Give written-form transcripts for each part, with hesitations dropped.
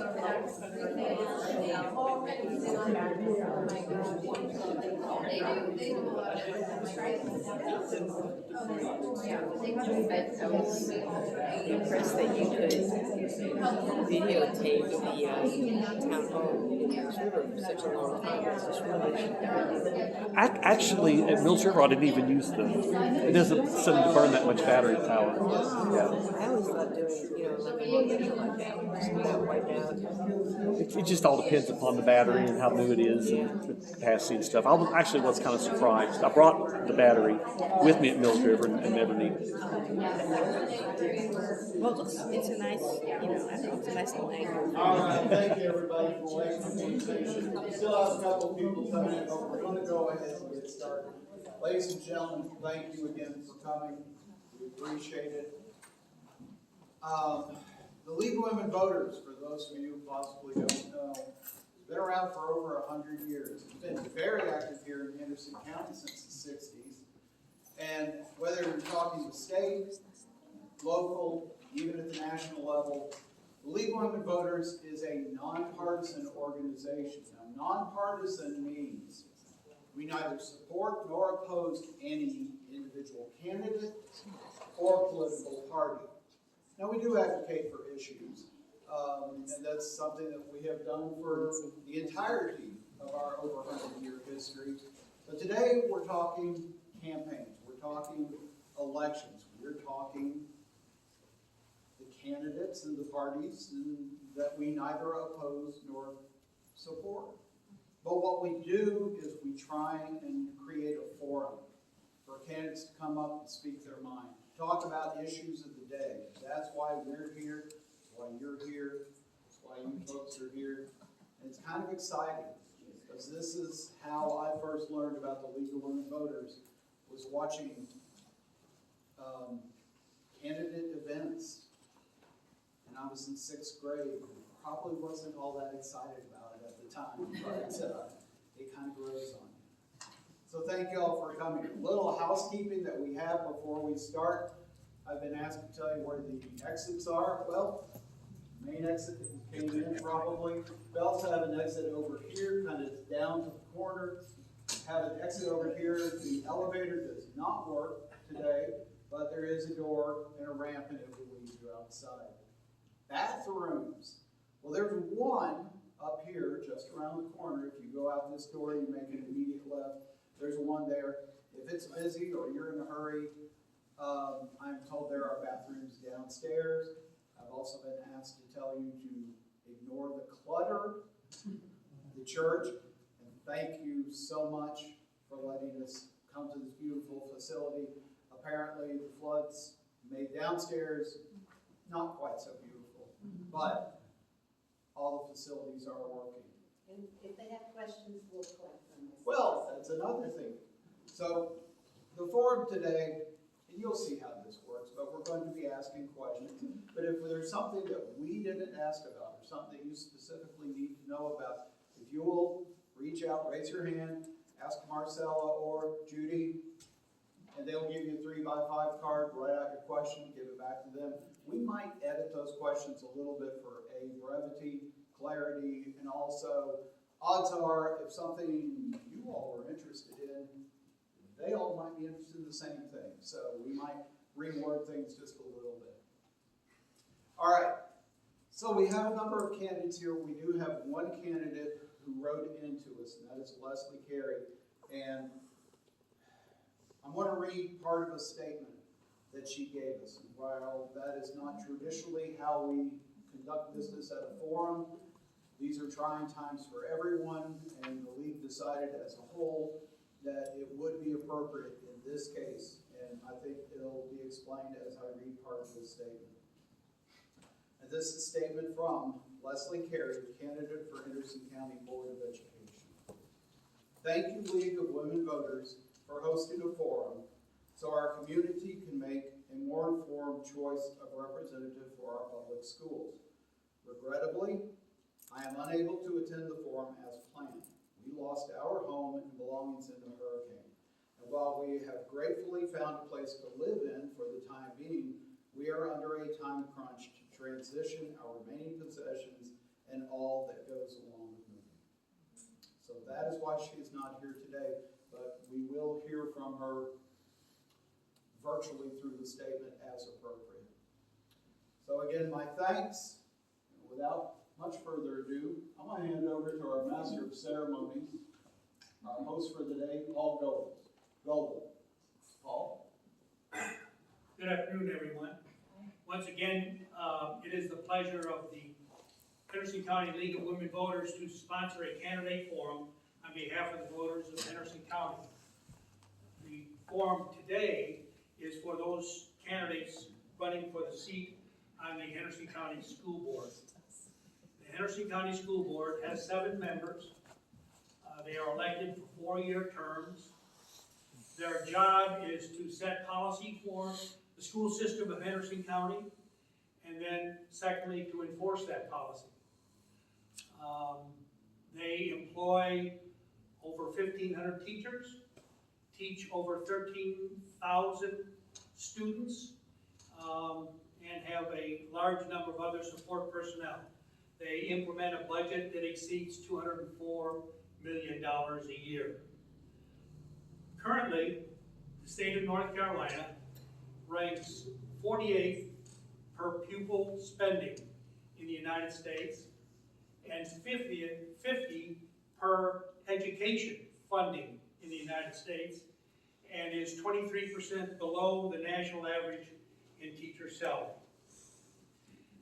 I was impressed that you could videotape the town hall in Mills River for such a long time. It's just really Actually, at Mills River, I didn't even use it doesn't seem to burn that much battery power. Yeah. I always thought doing, like a video like that would just about wipe out. It just all depends upon the battery and how new it is and the capacity and stuff. Actually was kind of surprised. I brought the battery with me at Mills River and never needed it. Well, it's a nice, it's a nice little angle. All right, thank you everybody for waiting. We still have a couple of people coming in, but we're going to go ahead and get started. Ladies and gentlemen, thank you again for coming. We appreciate it. The League of Women Voters, for those of you who possibly don't know, has been around for over 100 years. It's been very active here in Henderson County since the 60s. And whether you're talking the state, local, even at the national level, the League of Women Voters is a nonpartisan organization. Now, nonpartisan means we neither support nor oppose any individual candidate or political party. Now, we do advocate for issues, and that's something that we have done for the entirety of our over 100-year history. But today, we're talking campaigns. We're talking elections. We're talking the candidates and the parties that we neither oppose nor support. But what we do is we try and create a forum for candidates to come up and speak their mind, talk about issues of the day. That's why we're here. That's why you're here. That's why you folks are here. And it's kind of exciting because this is how I first learned about the League of Women Voters, was watching candidate events. And I was in 6th grade. Probably wasn't all that excited about it at the time, but it kind of grows on you. So thank you all for coming. A little housekeeping that we have before we start. I've been asked to tell you where the exits are. Well, main exit came in probably. We also have an exit over here, kind of down to the corner. Have an exit over here. The elevator does not work today, but there is a door and a ramp and it will lead you outside. Bathrooms. Well, there's one up here, just around the corner. If you go out this door, you make an immediate left. There's one there. If it's busy or you're in a hurry, I'm told there are bathrooms downstairs. I've also been asked to tell you to ignore the clutter of the church. And thank you so much for letting us come to this beautiful facility. Apparently, the floods made downstairs not quite so beautiful, but all the facilities are working. And if they have questions, we'll collect them. Well, that's another thing. So the forum today, and you'll see how this works, but we're going to be asking questions. But if there's something that we didn't ask about or something you specifically need to know about, if you will reach out, raise your hand, ask Marcella or Judy, and they'll give you a 3x5 card, write out your question, give it back to them. We might edit those questions a little bit for a brevity, clarity, and also odds are if something you all were interested in, they all might be interested in the same thing. So we might reword things just a little bit. All right. So we have a number of candidates here. We do have one candidate who wrote into us, and that is Leslie Carey. And I'm going to read part of a statement that she gave us. And while that is not traditionally how we conduct business at a forum, these are trying times for everyone, and the league decided as a whole that it would be appropriate in this case. And I think it'll be explained as I read part of this statement. And this is a statement from Leslie Carey, candidate for Henderson County Board of Education. Thank you, League of Women Voters, for hosting a forum so our community can make a more informed choice of representative for our public schools. Regrettably, I am unable to attend the forum as planned. We lost our home and belongings in the hurricane. And while we have gratefully found a place to live in for the time being, we are under a time crunch to transition our remaining possessions and all that goes along with moving. So that is why she is not here today, but we will hear from her virtually through the statement as appropriate. So again, my thanks. Without much further ado, I'm going to hand it over to our Master of Ceremonies, our host for the day, Paul Goebel. Paul? Good afternoon, everyone. Once again, it is the pleasure of the Henderson County League of Women Voters to sponsor a candidate forum on behalf of the voters of Henderson County. The forum today is for those candidates running for the seat on the Henderson County School Board. The Henderson County School Board has 7 members. They are elected for 4-year terms. Their job is to set policy for the school system of Henderson County, and then secondly, to enforce that policy. They employ over 1,500 teachers, teach over 13,000 students, and have a large number of other support personnel. They implement a budget that exceeds $204 million a year. Currently, the state of North Carolina ranks 48th per pupil spending in the United States and 50 per education funding in the United States, and is 23% below the national average in teacher salary.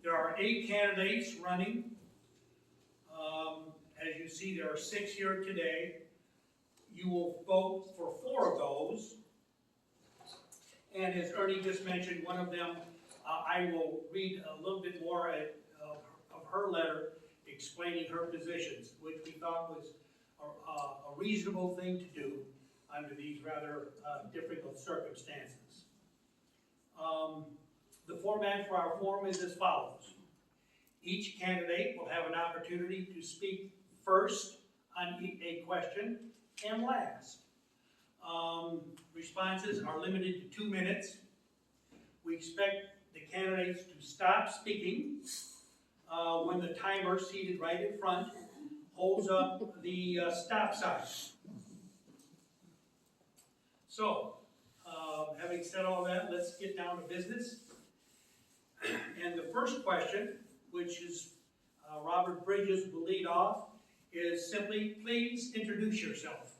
There are 8 candidates running. As you see, there are 6 here today. You will vote for 4 of those. And as Ernie just mentioned, one of them, I will read a little bit more of her letter explaining her positions, which we thought was a reasonable thing to do under these rather difficult circumstances. The format for our forum is as follows. Each candidate will have an opportunity to speak first on a question and last. Responses are limited to 2 minutes. We expect the candidates to stop speaking when the timer seated right in front holds up the stop sign. So, having said all that, let's get down to business. And the first question, which is Robert Bridges will lead off, is simply, please introduce yourself.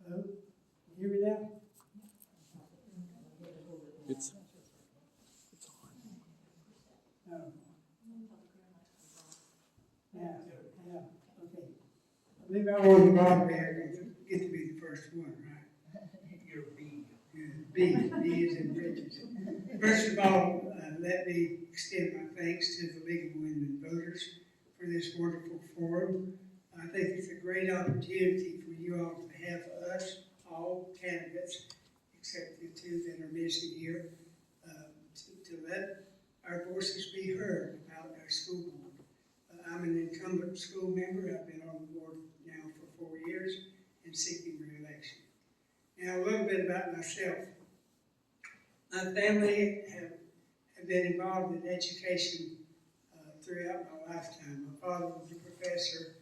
Hello, hear me now? It's No. Yeah, okay. I believe I was involved there, get to be the first one, right? You're B. B is in Bridges. First of all, let me extend my thanks to the League of Women Voters for this wonderful forum. I think it's a great opportunity for you all to have us, all candidates, except the 2 that are missing here, to let our voices be heard about our school board. I'm an incumbent school member. I've been on the board now for 4 years and seeking re-election. Now, a little bit about myself. My family have been involved in education throughout my lifetime. My father was a professor.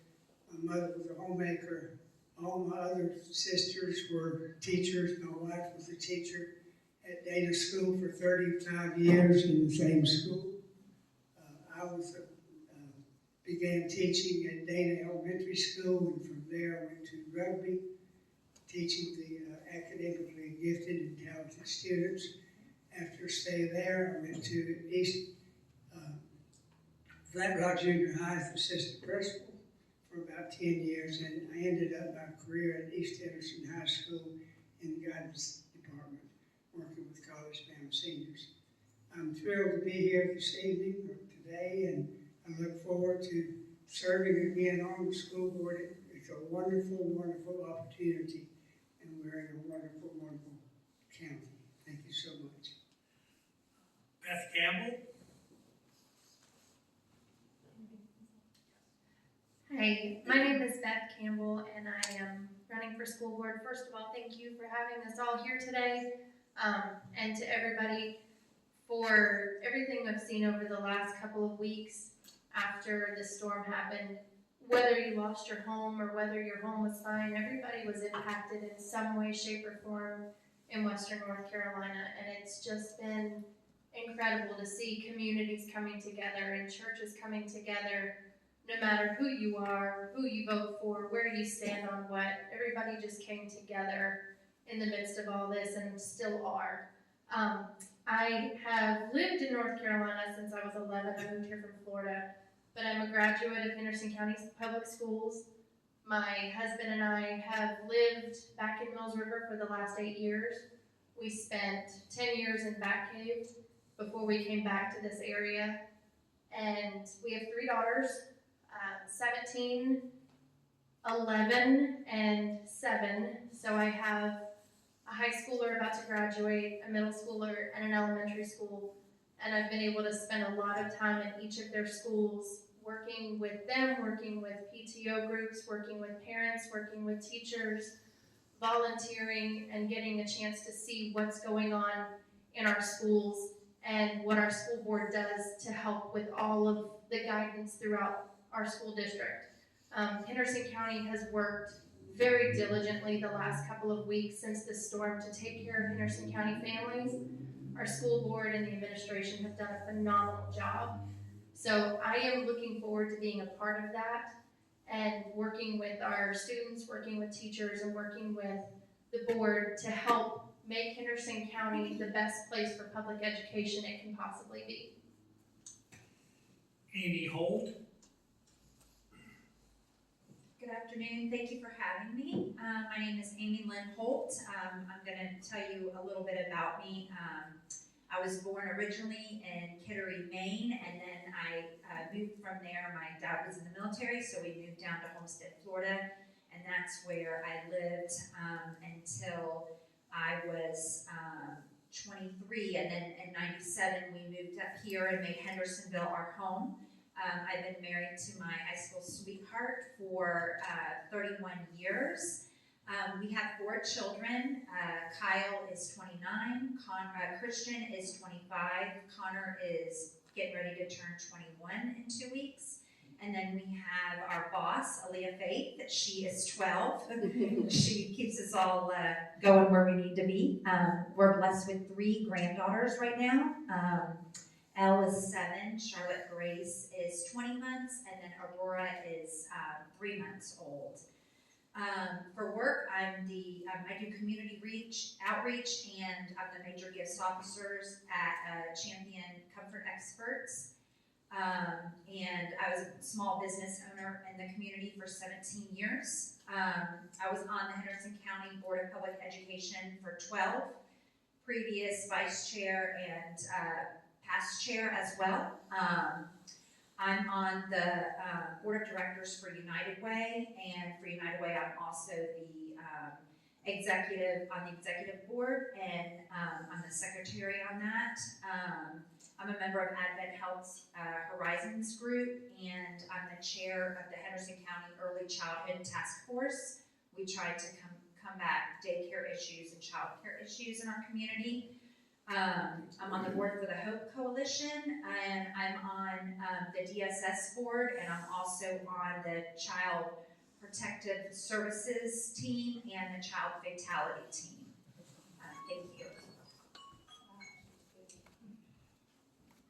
My mother was a homemaker. All my other sisters were teachers. My wife was a teacher at Dana School for 35 years in the same school. I began teaching at Dana Elementary School, and from there I went to Rugby, teaching the academically gifted and talented students. After a stay there, I went to East Flat Rock Junior High as assistant principal for about 10 years, and I ended up my career at East Henderson High School in the guidance department, working with college-bound seniors. I'm thrilled to be here this evening or today, and I look forward to serving again on the school board. It's a wonderful, wonderful opportunity, and we're in a wonderful, wonderful county. Thank you so much. Beth Campbell. Hi, my name is Beth Campbell, and I am running for school board. First of all, thank you for having us all here today. and to everybody for everything I've seen over the last couple of weeks after the storm happened. Whether you lost your home or whether your home was fine, everybody was impacted in some way, shape, or form in Western North Carolina, and it's just been incredible to see communities coming together and churches coming together, no matter who you are, who you vote for, where you stand on what. Everybody just came together in the midst of all this and still are. I have lived in North Carolina since I was 11. I moved here from Florida, but I'm a graduate of Henderson County Public Schools. My husband and I have lived back in Mills River for the last 8 years. We spent 10 years in Back Cave before we came back to this area. And we have 3 daughters, 17, 11, and 7. So I have a high schooler about to graduate, a middle schooler, and an elementary school. And I've been able to spend a lot of time in each of their schools, working with them, working with PTO groups, working with parents, working with teachers, volunteering, and getting a chance to see what's going on in our schools and what our school board does to help with all of the guidance throughout our school district. Henderson County has worked very diligently the last couple of weeks since the storm to take care of Henderson County families. Our school board and the administration have done a phenomenal job. So I am looking forward to being a part of that and working with our students, working with teachers, and working with the board to help make Henderson County the best place for public education it can possibly be. Amy Holt. Good afternoon. Thank you for having me. My name is Amy Lynn Holt. I'm going to tell you a little bit about me. I was born originally in Kittery, Maine, and then I moved from there. My dad was in the military, so we moved down to Homestead, Florida, and that's where I lived until I was 23, and then in 97 we moved up here and made Hendersonville our home. I've been married to my high school sweetheart for 31 years. We have 4 children. Kyle is 29, Christian is 25, Connor is getting ready to turn 21 in 2 weeks. And then we have our boss, Aaliyah Faith. She is 12. She keeps us all going where we need to be. We're blessed with 3 granddaughters right now. Elle is 7, Charlotte Grace is 20 months, and then Aurora is 3 months old. For work, I do community outreach, and I'm the major gifts officers at Champion Comfort Experts. And I was a small business owner in the community for 17 years. I was on the Henderson County Board of Public Education for 12, previous vice chair and past chair as well. I'm on the board of directors for United Way, and for United Way I'm also the executive board, and I'm the secretary on that. I'm a member of Advent Health's Horizons group, and I'm the chair of the Henderson County Early Childhood Task Force. We try to combat daycare issues and child care issues in our community. I'm on the board for the Hope Coalition, and I'm on the DSS board, and I'm also on the Child Protective Services team and the Child Fatality team. Thank you.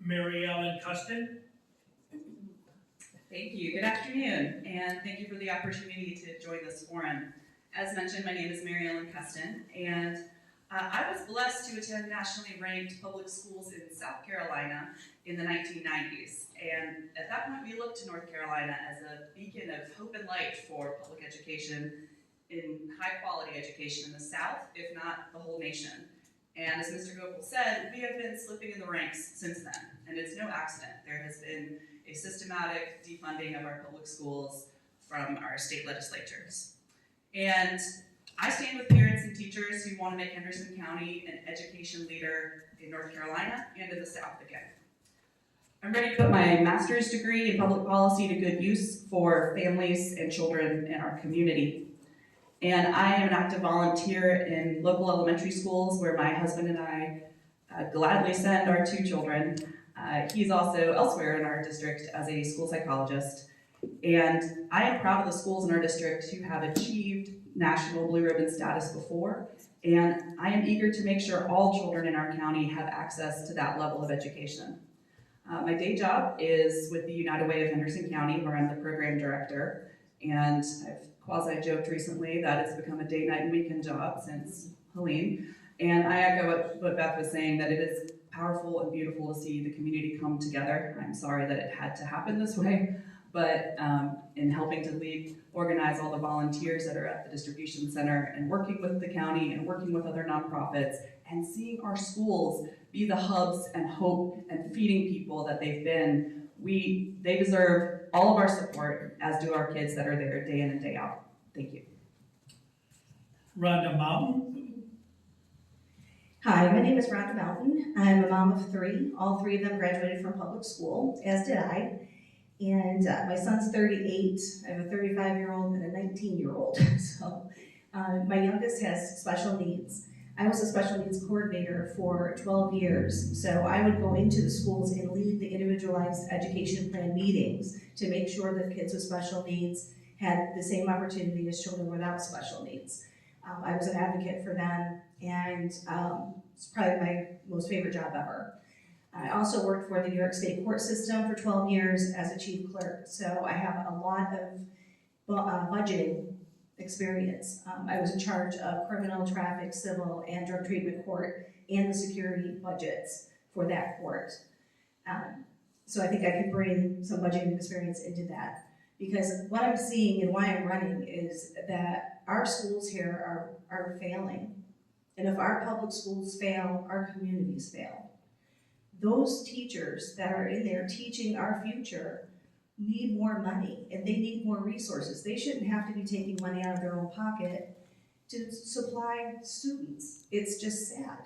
Mary Ellen Custon. Thank you. Good afternoon, and thank you for the opportunity to join this forum. As mentioned, my name is Mary Ellen Custon, and I was blessed to attend nationally ranked public schools in South Carolina in the 1990s. And at that point, we looked to North Carolina as a beacon of hope and light for public education, in high quality education in the South, if not the whole nation. And as Mr. Gopal said, we have been slipping in the ranks since then. And it's no accident. There has been a systematic defunding of our public schools from our state legislatures. And I stand with parents and teachers who want to make Henderson County an education leader in North Carolina and in the South again. I'm ready to put my master's degree in public policy to good use for families and children in our community. And I am an active volunteer in local elementary schools where my husband and I gladly send our 2 children. He's also elsewhere in our district as a school psychologist. And I am proud of the schools in our district who have achieved national blue ribbon status before. And I am eager to make sure all children in our county have access to that level of education. My day job is with the United Way of Henderson County, where I'm the program director. And I've quasi-joked recently that it's become a day, night, and weekend job since Helene. And I echo what Beth was saying, that it is powerful and beautiful to see the community come together. I'm sorry that it had to happen this way, but in helping to lead, organize all the volunteers that are at the distribution center and working with the county and working with other nonprofits and seeing our schools be the hubs and hope and feeding people that they've been, they deserve all of our support, as do our kids that are there day in and day out. Thank you. Rhonda Mountain. Hi, my name is Rhonda Mountain. I'm a mom of 3. All 3 of them graduated from public school, as did I. And my son's 38. I have a 35-year-old and a 19-year-old. So my youngest has special needs. I was a special needs coordinator for 12 years. So I would go into the schools and lead the individualized education plan meetings to make sure that kids with special needs had the same opportunity as children without special needs. I was an advocate for them, and it's probably my most favorite job ever. I also worked for the New York State court system for 12 years as a chief clerk, so I have a lot of budgeting experience. I was in charge of criminal, traffic, civil, and drug treatment court and the security budgets for that court. So I think I could bring some budgeting experience into that, because what I'm seeing and why I'm running is that our schools here are failing. And if our public schools fail, our communities fail. Those teachers that are in there teaching our future need more money and they need more resources. They shouldn't have to be taking money out of their own pocket to supply students. It's just sad.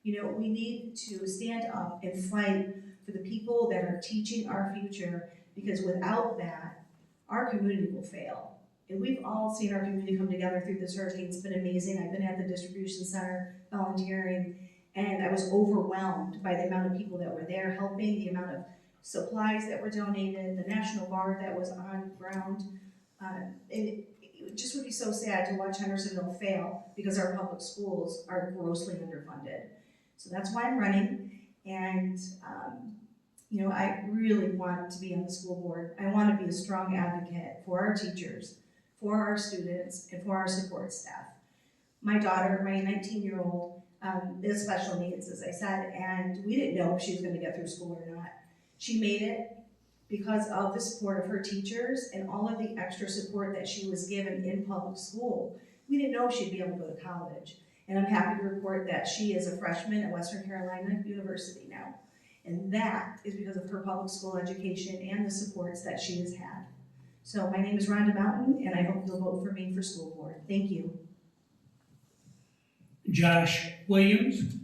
You know, we need to stand up and fight for the people that are teaching our future, because without that, our community will fail. And we've all seen our community come together through this hurricane. It's been amazing. I've been at the distribution center volunteering, and I was overwhelmed by the amount of people that were there helping, the amount of supplies that were donated, the National Guard that was on ground. It just would be so sad to watch Hendersonville fail because our public schools are grossly underfunded. So that's why I'm running, and you know, I really want to be on the school board. I want to be a strong advocate for our teachers, for our students, and for our support staff. My daughter, my 19-year-old, is special needs, as I said, and we didn't know if she was going to get through school or not. She made it because of the support of her teachers and all of the extra support that she was given in public school. We didn't know if she'd be able to go to college. And I'm happy to report that she is a freshman at Western Carolina University now. And that is because of her public school education and the supports that she has had. So my name is Rhonda Mountain, and I hope you'll vote for me for school board. Thank you. Josh Williams.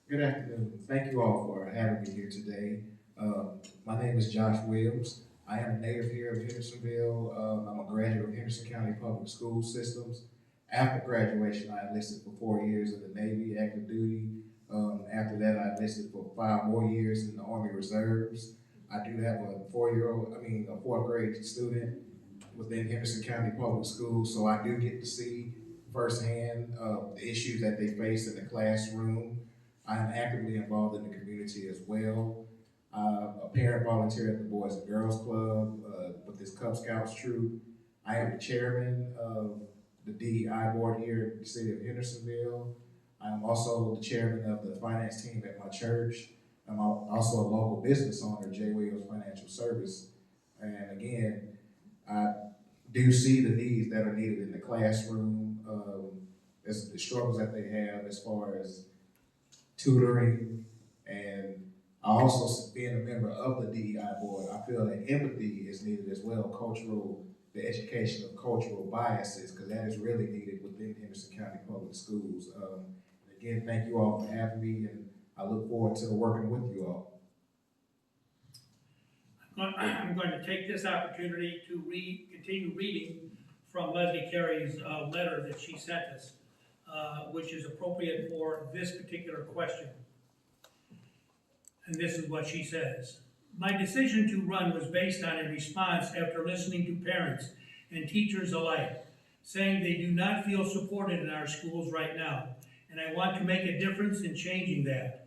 Good afternoon. Thank you all for having me here today. My name is Josh Williams. I am a native here of Hendersonville. I'm a graduate of Henderson County Public School Systems. After graduation, I enlisted for 4 years in the Navy, active duty. After that, I enlisted for 5 more years in the Army Reserves. I do have a fourth grade student within Henderson County Public Schools, so I do get to see firsthand the issues that they face in the classroom. I am actively involved in the community as well. A parent volunteer at the Boys and Girls Club with this Cub Scouts troop. I am the chairman of the DEI board here in the city of Hendersonville. I'm also the chairman of the finance team at my church. I'm also a local business owner, J. Williams Financial Service. And again, I do see the needs that are needed in the classroom, as the struggles that they have as far as tutoring, and I also, being a member of the DEI board, I feel that empathy is needed as well, the education of cultural biases, because that is really needed within Henderson County Public Schools. Again, thank you all for having me, and I look forward to working with you all. I'm going to take this opportunity to continue reading from Leslie Carey's letter that she sent us, which is appropriate for this particular question. And this is what she says. My decision to run was based on a response after listening to parents and teachers alike, saying they do not feel supported in our schools right now, and I want to make a difference in changing that.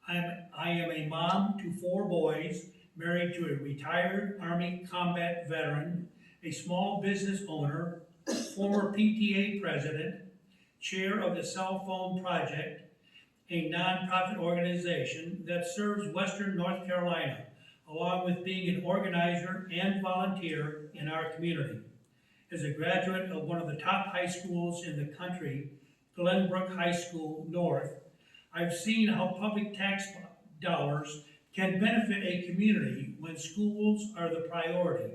I am a mom to 4 boys, married to a retired Army combat veteran, a small business owner, former PTA president, chair of the Cell Phone Project, a nonprofit organization that serves Western North Carolina, along with being an organizer and volunteer in our community. As a graduate of one of the top high schools in the country, Glenbrook High School North, I've seen how public tax dollars can benefit a community when schools are the priority.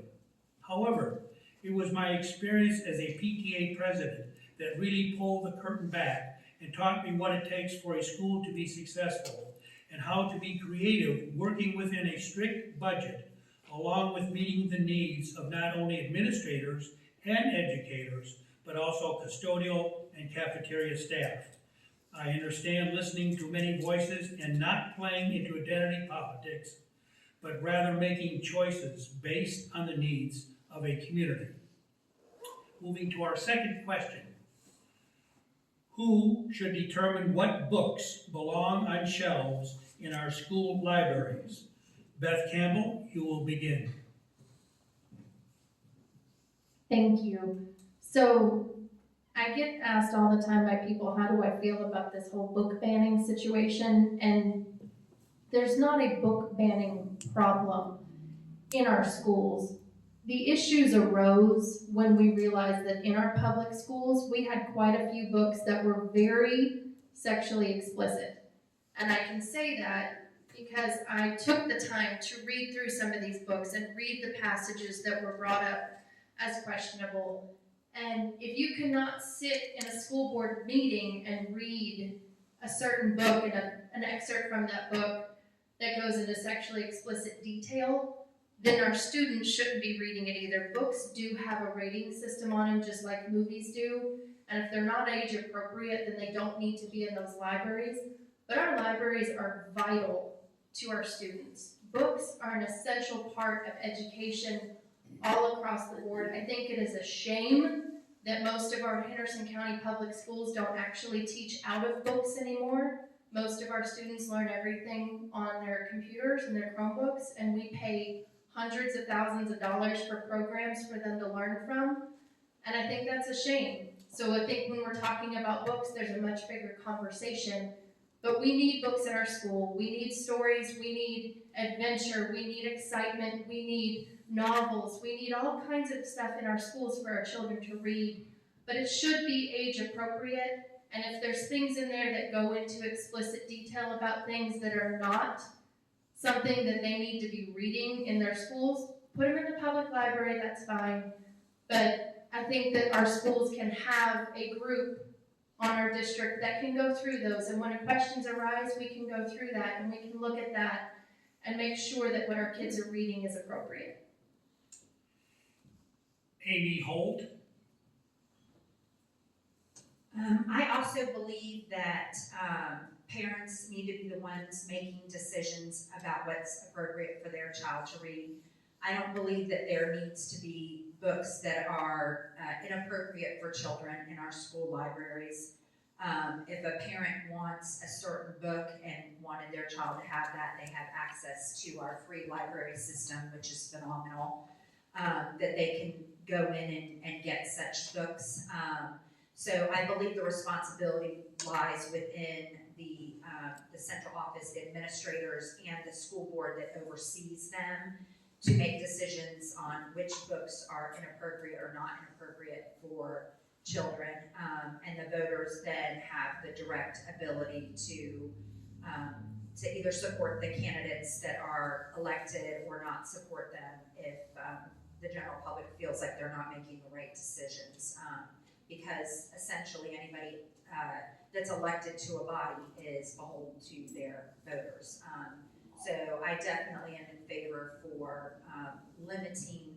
However, it was my experience as a PTA president that really pulled the curtain back and taught me what it takes for a school to be successful and how to be creative working within a strict budget, along with meeting the needs of not only administrators and educators, but also custodial and cafeteria staff. I understand listening to many voices and not playing into identity politics, but rather making choices based on the needs of a community. Moving to our second question. Who should determine what books belong on shelves in our school libraries? Beth Campbell, you will begin. Thank you. So I get asked all the time by people, how do I feel about this whole book banning situation? And there's not a book banning problem in our schools. The issues arose when we realized that in our public schools, we had quite a few books that were very sexually explicit. And I can say that because I took the time to read through some of these books and read the passages that were brought up as questionable. And if you cannot sit in a school board meeting and read a certain book and an excerpt from that book that goes into sexually explicit detail, then our students shouldn't be reading it either. Books do have a rating system on them, just like movies do. And if they're not age appropriate, then they don't need to be in those libraries. But our libraries are vital to our students. Books are an essential part of education all across the board. I think it is a shame that most of our Henderson County public schools don't actually teach out of books anymore. Most of our students learn everything on their computers and their Chromebooks, and we pay hundreds of thousands of dollars for programs for them to learn from, and I think that's a shame. So I think when we're talking about books, there's a much bigger conversation, but we need books in our school. We need stories, we need adventure, we need excitement, we need novels, we need all kinds of stuff in our schools for our children to read, but it should be age appropriate, and if there's things in there that go into explicit detail about things that are not something that they need to be reading in their schools, put them in the public library, that's fine. But I think that our schools can have a group on our district that can go through those. And when questions arise, we can go through that and we can look at that and make sure that what our kids are reading is appropriate. Amy Holt. I also believe that parents need to be the ones making decisions about what's appropriate for their child to read. I don't believe that there needs to be books that are inappropriate for children in our school libraries. If a parent wants a certain book and wanted their child to have that, they have access to our free library system, which is phenomenal, that they can go in and get such books. So I believe the responsibility lies within the central office, the administrators, and the school board that oversees them to make decisions on which books are inappropriate or not inappropriate for children. And the voters then have the direct ability to either support the candidates that are elected or not support them if the general public feels like they're not making the right decisions. Because essentially anybody that's elected to a body is beholden to their voters. So I definitely am in favor for limiting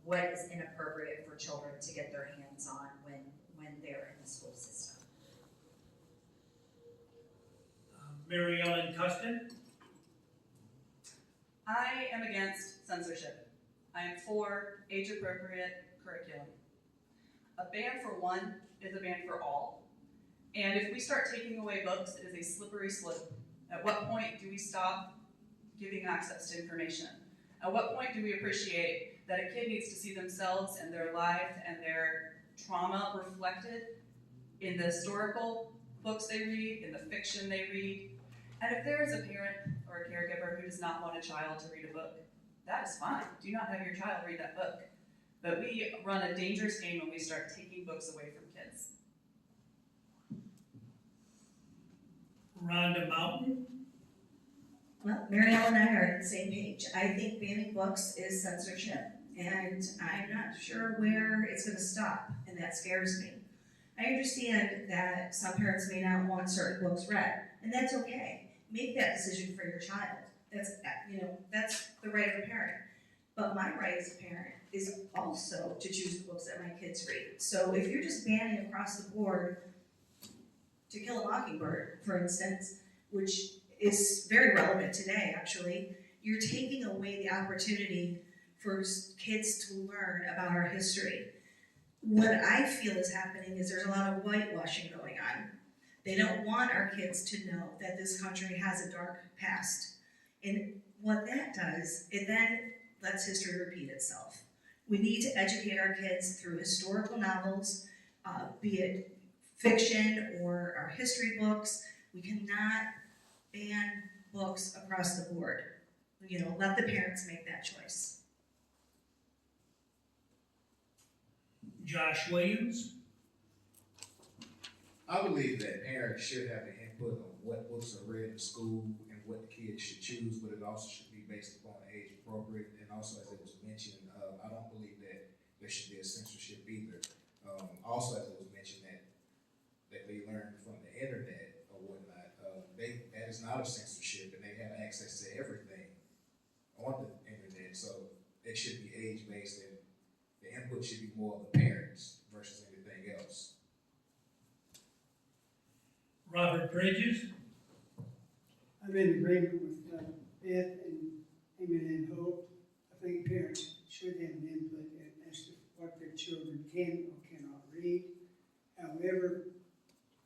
what is inappropriate for children to get their hands on when they're in the school system. Mary Ellen Custon. I am against censorship. I am for age-appropriate curriculum. A ban for one is a ban for all. And if we start taking away books, it is a slippery slope. At what point do we stop giving access to information? At what point do we appreciate that a kid needs to see themselves and their life and their trauma reflected in the historical books they read, in the fiction they read? And if there is a parent or a caregiver who does not want a child to read a book, that is fine. Do not have your child read that book. But we run a dangerous game when we start taking books away from kids. Rhonda Mountain. Well, Mary Ellen and I are on the same page. I think banning books is censorship, and I'm not sure where it's gonna stop, and that scares me. I understand that some parents may not want certain books read, and that's okay. Make that decision for your child. That's the right of a parent. But my right as a parent is also to choose the books that my kids read. So if you're just banning across the board To Kill a Mockingbird, for instance, which is very relevant today, actually, you're taking away the opportunity for kids to learn about our history. What I feel is happening is there's a lot of whitewashing going on. They don't want our kids to know that this country has a dark past. And what that does, it then lets history repeat itself. We need to educate our kids through historical novels, be it fiction or our history books. We cannot ban books across the board. Let the parents make that choice. Josh Williams. I believe that parents should have the input on what books are read in school and what the kids should choose, but it also should be based upon age appropriate. And also, as it was mentioned, I don't believe that there should be a censorship either. Also, as it was mentioned, that they learn from the internet or whatnot, that is not a censorship, and they have access to everything on the internet. So it should be age-based, and the input should be more of the parents versus anything else. Robert Bridges. I'm in agreement with Beth and Amy and Hope. I think parents should have an input as to what their children can or cannot read. However,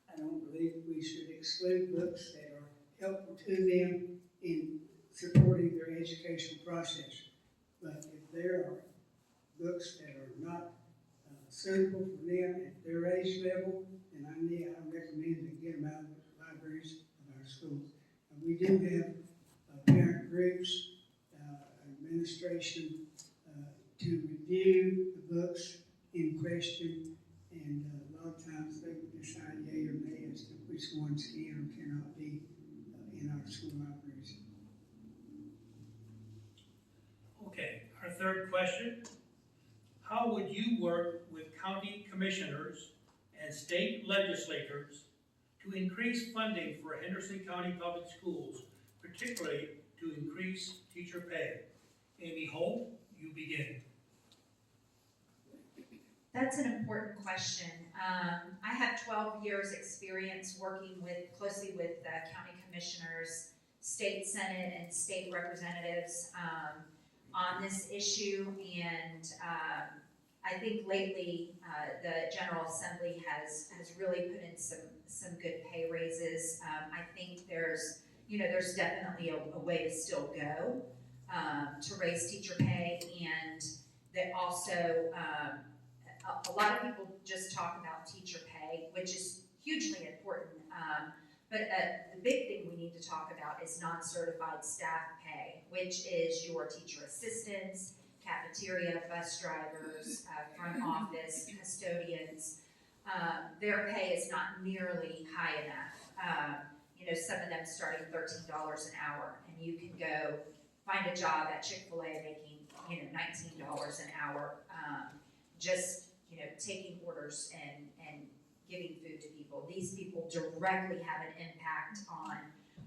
I don't believe we should exclude books that are helpful to them in supporting their educational process. But if there are books that are not suitable for them at their age level, then I recommend to get them out of the libraries of our schools. And we do have parent groups, administration to review the books in question, and a lot of times they would decide yea or nay as to which ones can or cannot be in our school libraries. Okay, our third question. How would you work with county commissioners and state legislators to increase funding for Henderson County Public Schools, particularly to increase teacher pay? Amy Holt, you begin. That's an important question. I have 12 years experience working closely with county commissioners, state senate, and state representatives on this issue, and I think lately the General Assembly has really put in some good pay raises. I think there's definitely a way to still go to raise teacher pay, and that also a lot of people just talk about teacher pay, which is hugely important. But the big thing we need to talk about is non-certified staff pay, which is your teacher assistants, cafeteria, bus drivers, front office, custodians. Their pay is not nearly high enough. Some of them starting $13 an hour, and you can go find a job at Chick-fil-A making, $19 an hour, just, taking orders and giving food to people. These people directly have an impact on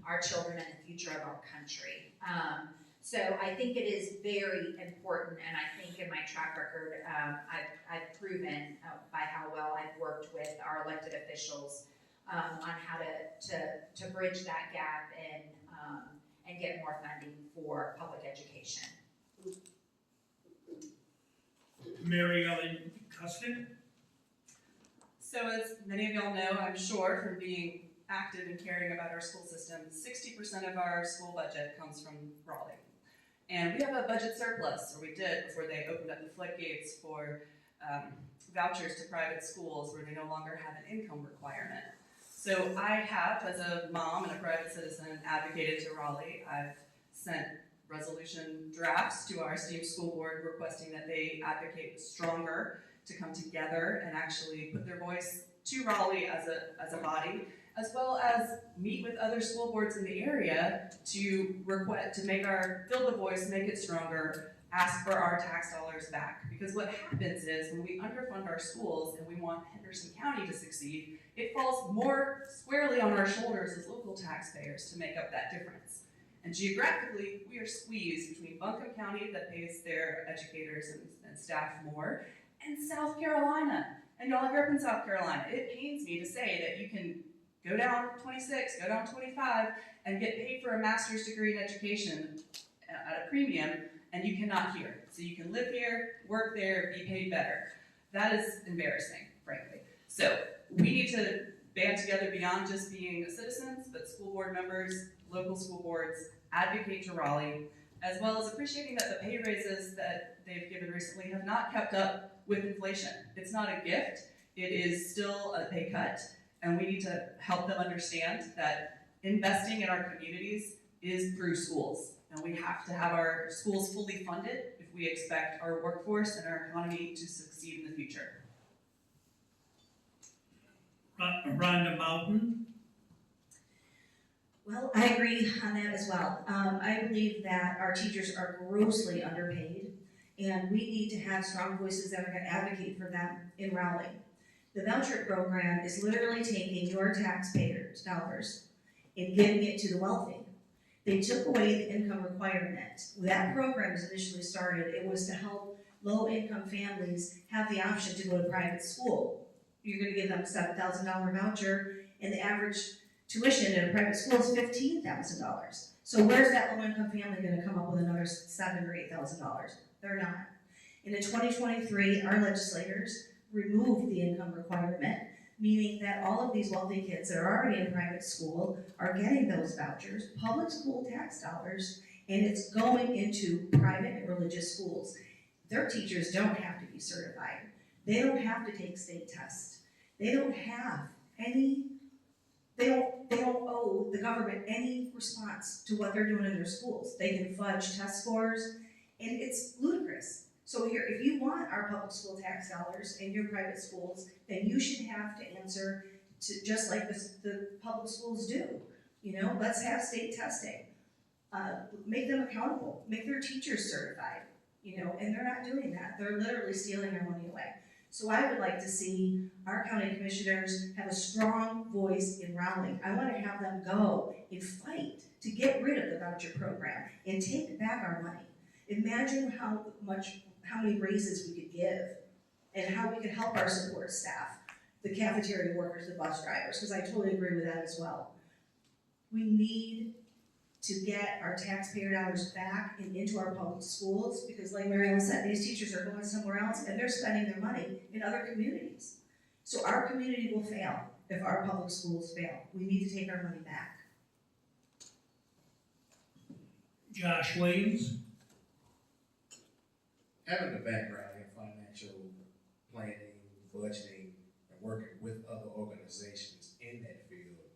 our children and the future of our country. So I think it is very important, and I think in my track record, I've proven by how well I've worked with our elected officials on how to bridge that gap and get more funding for public education. Mary Ellen Custon? So as many of y'all know, I'm sure, from being active and caring about our school system, 60% of our school budget comes from Raleigh. And we have a budget surplus, or we did before they opened up the floodgates for vouchers to private schools where they no longer have an income requirement. So I have, as a mom and a private citizen, advocated to Raleigh. I've sent resolution drafts to our esteemed school board requesting that they advocate stronger to come together and actually put their voice to Raleigh as a body, as well as meet with other school boards in the area to request, to make fill the voice, make it stronger, ask for our tax dollars back. Because what happens is when we underfund our schools and we want Henderson County to succeed, it falls more squarely on our shoulders as local taxpayers to make up that difference. And geographically, we are squeezed between Buncombe County that pays their educators and staff more, and South Carolina. And y'all grew up in South Carolina. It pains me to say that you can go down 26, go down 25, and get paid for a master's degree in education at a premium, and you cannot here. So you can live here, work there, be paid better. That is embarrassing, frankly. So we need to band together beyond just being citizens, but school board members, local school boards, advocate to Raleigh, as well as appreciating that the pay raises that they've given recently have not kept up with inflation. It's not a gift, it is still a pay cut, and we need to help them understand that investing in our communities is through schools. And we have to have our schools fully funded if we expect our workforce and our economy to succeed in the future. Rhonda Mountain? Well, I agree on that as well. I believe that our teachers are grossly underpaid, and we need to have strong voices that are going to advocate for them in Raleigh. The voucher program is literally taking your taxpayers' dollars and giving it to the wealthy. They took away the income requirement. When that program was initially started, it was to help low-income families have the option to go to private school. You're going to give them a $7,000 voucher, and the average tuition in a private school is $15,000. So where's that low-income family going to come up with another $7,000 or $8,000? They're not. And in 2023, our legislators removed the income requirement, meaning that all of these wealthy kids that are already in private school are getting those vouchers, public school tax dollars, and it's going into private and religious schools. Their teachers don't have to be certified. They don't have to take state tests. They don't have any, they don't owe the government any response to what they're doing in their schools. They can fudge test scores, and it's ludicrous. So here, if you want our public school tax dollars in your private schools, then you should have to answer to just like the public schools do. You know, let's have state testing. Make them accountable. Make their teachers certified. You know, and they're not doing that. They're literally stealing our money away. So I would like to see our county commissioners have a strong voice in Raleigh. I want to have them go and fight to get rid of the voucher program and take back our money. Imagine how many raises we could give and how we could help our support staff, the cafeteria workers, the bus drivers, because I totally agree with that as well. We need to get our taxpayer dollars back and into our public schools, because like Mary Ellen said, these teachers are going somewhere else and they're spending their money in other communities. So our community will fail if our public schools fail. We need to take our money back. Josh Williams? Having a background in financial planning, budgeting, and working with other organizations in that field,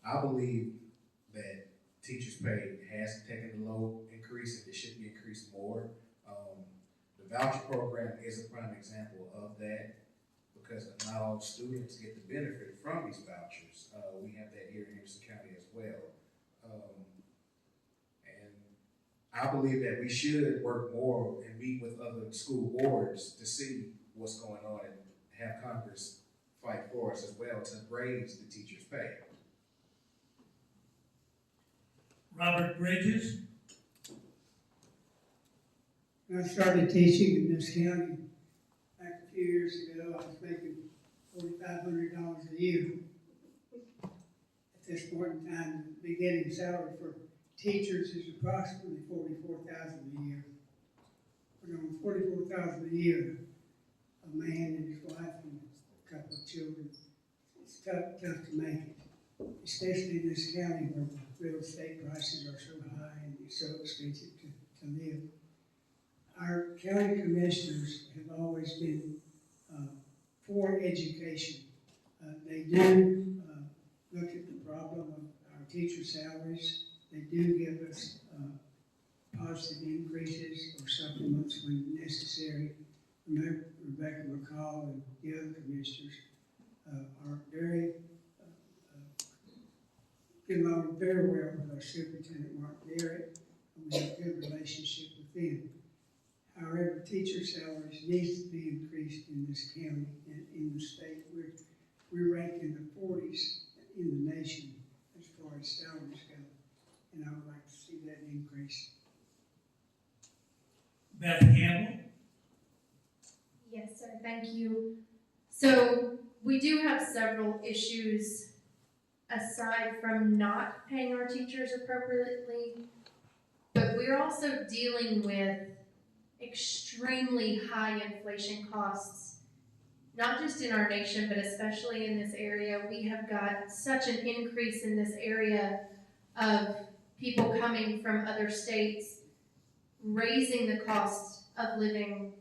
I believe that teachers' pay has taken a low increase and it should be increased more. The voucher program is a prime example of that, because not all students get the benefit from these vouchers. We have that here in Henderson County as well. And I believe that we should work more and meet with other school boards to see what's going on and have Congress fight for us as well to raise the teachers' pay. Robert Bridges? When I started teaching in this county back a few years ago, I was making $4,500 a year. At this point in time, the beginning salary for teachers is approximately $44,000 a year. But on $44,000 a year, a man and his wife and a couple of children, it's tough to make it. Especially in this county where real estate prices are so high and it's so expensive to live. Our county commissioners have always been for education. They do look at the problem of our teacher salaries. They do give us positive increases or supplements when necessary. Rebecca McCall and the other commissioners are very get along very well with our superintendent, Mark Garrett, and we have a good relationship with them. However, teacher salaries needs to be increased in this county and in the state. We're ranked in the 40s in the nation as far as salaries go, and I would like to see that increase. Beth Campbell? Yes, sir, thank you. So we do have several issues aside from not paying our teachers appropriately, but we're also dealing with extremely high inflation costs, not just in our nation, but especially in this area. We have got such an increase in this area of people coming from other states, raising the cost of living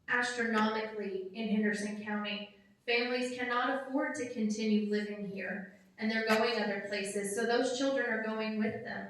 astronomically in Henderson County. Families cannot afford to continue living here, and they're going other places, so those children are going with them.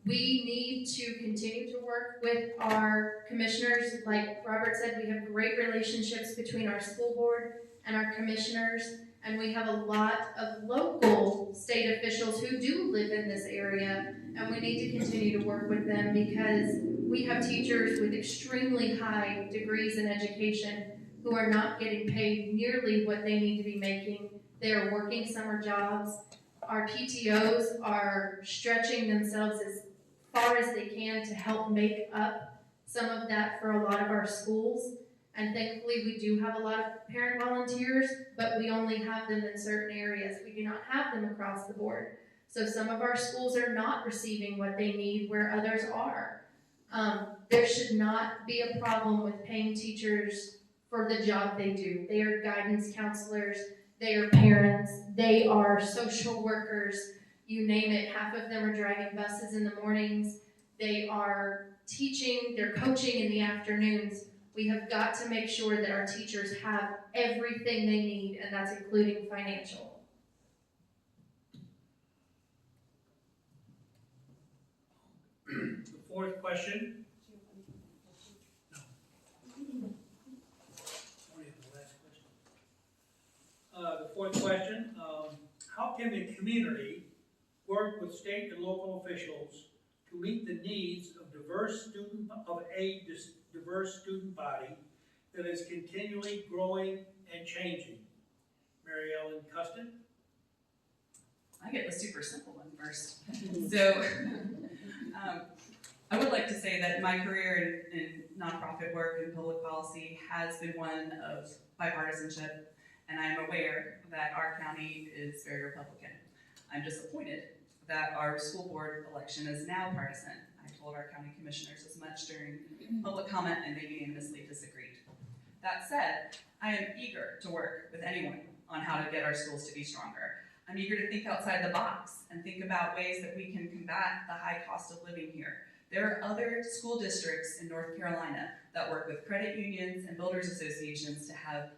We need to continue to work with our commissioners. Like Robert said, we have great relationships between our school board and our commissioners, and we have a lot of local state officials who do live in this area, and we need to continue to work with them because we have teachers with extremely high degrees in education who are not getting paid nearly what they need to be making. They are working summer jobs. Our PTOs are stretching themselves as far as they can to help make up some of that for a lot of our schools. And thankfully, we do have a lot of parent volunteers, but we only have them in certain areas. We do not have them across the board. So some of our schools are not receiving what they need where others are. There should not be a problem with paying teachers for the job they do. They are guidance counselors, they are parents, they are social workers, you name it. Half of them are driving buses in the mornings, they are teaching, they're coaching in the afternoons. We have got to make sure that our teachers have everything they need, and that's including financial. The fourth question. The fourth question, how can the community work with state and local officials to meet the needs of a diverse student body that is continually growing and changing? Mary Ellen Custon? I get the super simple one first. So, I would like to say that my career in nonprofit work and public policy has been one of bipartisanship, and I'm aware that our county is very Republican. I'm disappointed that our school board election is now partisan. I told our county commissioners as much during public comment, and they unanimously disagreed. That said, I am eager to work with anyone on how to get our schools to be stronger. I'm eager to think outside the box and think about ways that we can combat the high cost of living here. There are other school districts in North Carolina that work with credit unions and builders associations to have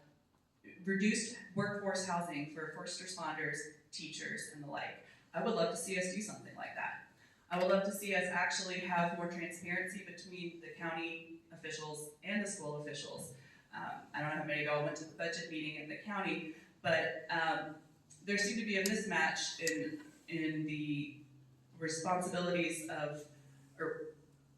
reduced workforce housing for first responders, teachers, and the like. I would love to see us do something like that. I would love to see us actually have more transparency between the county officials and the school officials. I don't know how many of y'all went to the budget meeting in the county, but there seemed to be a mismatch in the responsibilities of, or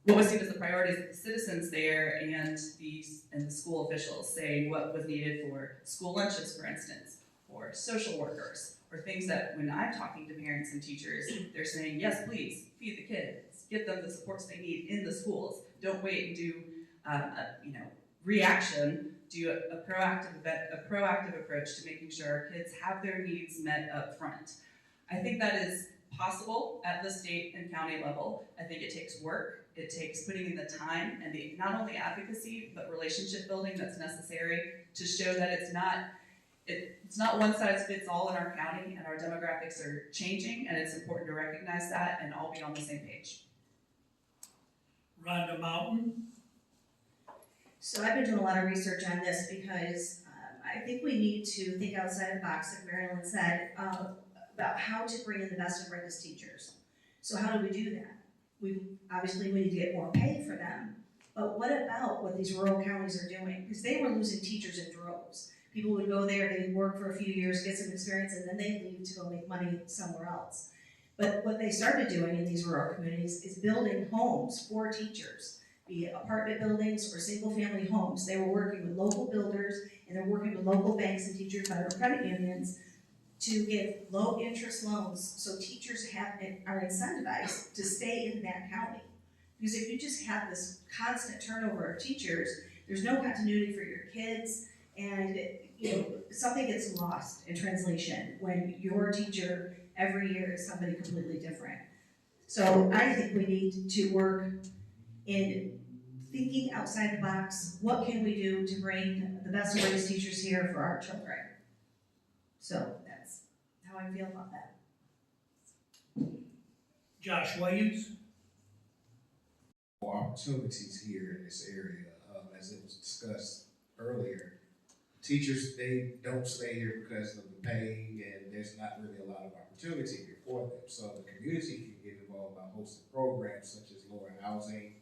what was seen as the priorities of the citizens there and the school officials, saying what was needed for school lunches, for instance, or social workers, or things that when I'm talking to parents and teachers, they're saying, yes, please, feed the kids, get them the supports they need in the schools. Don't wait and do reaction, do a proactive approach to making sure our kids have their needs met up front. I think that is possible at the state and county level. I think it takes work. It takes putting in the time and the not only advocacy but relationship building that's necessary to show that it's not one size fits all in our county, and our demographics are changing, and it's important to recognize that and all be on the same page. Rhonda Mountain. So I've been doing a lot of research on this because I think we need to think outside the box, like Marilyn said, about how to bring in the best and brightest teachers. So how do we do that? We need to get more pay for them, but what about what these rural counties are doing? Because they were losing teachers in droves. People would go there, they'd work for a few years, get some experience, and then they'd leave to go make money somewhere else. But what they started doing in these rural communities is building homes for teachers, be it apartment buildings or single-family homes. They were working with local builders, and they're working with local banks and teachers federal credit unions to give low-interest loans so teachers are incentivized to stay in that county. Because if you just have this constant turnover of teachers, there's no continuity for your kids, and something gets lost in translation when your teacher every year is somebody completely different. So I think we need to work in thinking outside the box. What can we do to bring the best and brightest teachers here for our children? So that's how I feel about that. Josh Williams. Opportunities here in this area, as it was discussed earlier. Teachers, they don't stay here because of the pay, and there's not really a lot of opportunity here for them. So the community can get involved by hosting programs such as lower housing,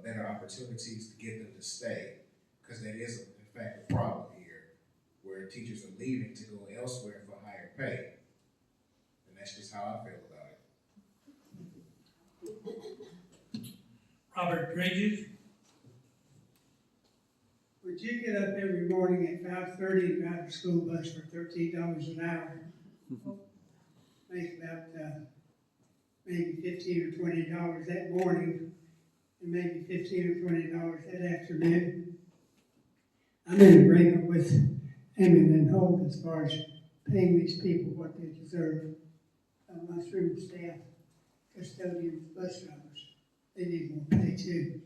better opportunities to get them to stay, because that is, in fact, a problem here, where teachers are leaving to go elsewhere for higher pay. And that's just how I feel about it. Robert Bridges. Would you get up every morning at 5:30 and drive the school bus for $13 an hour? Make about maybe $15 or $20 that morning, and maybe $15 or $20 that afternoon. I'm in agreement with Amy Lynn Holt as far as paying these people what they deserve. My student staff, custodians, bus drivers, they need more pay too.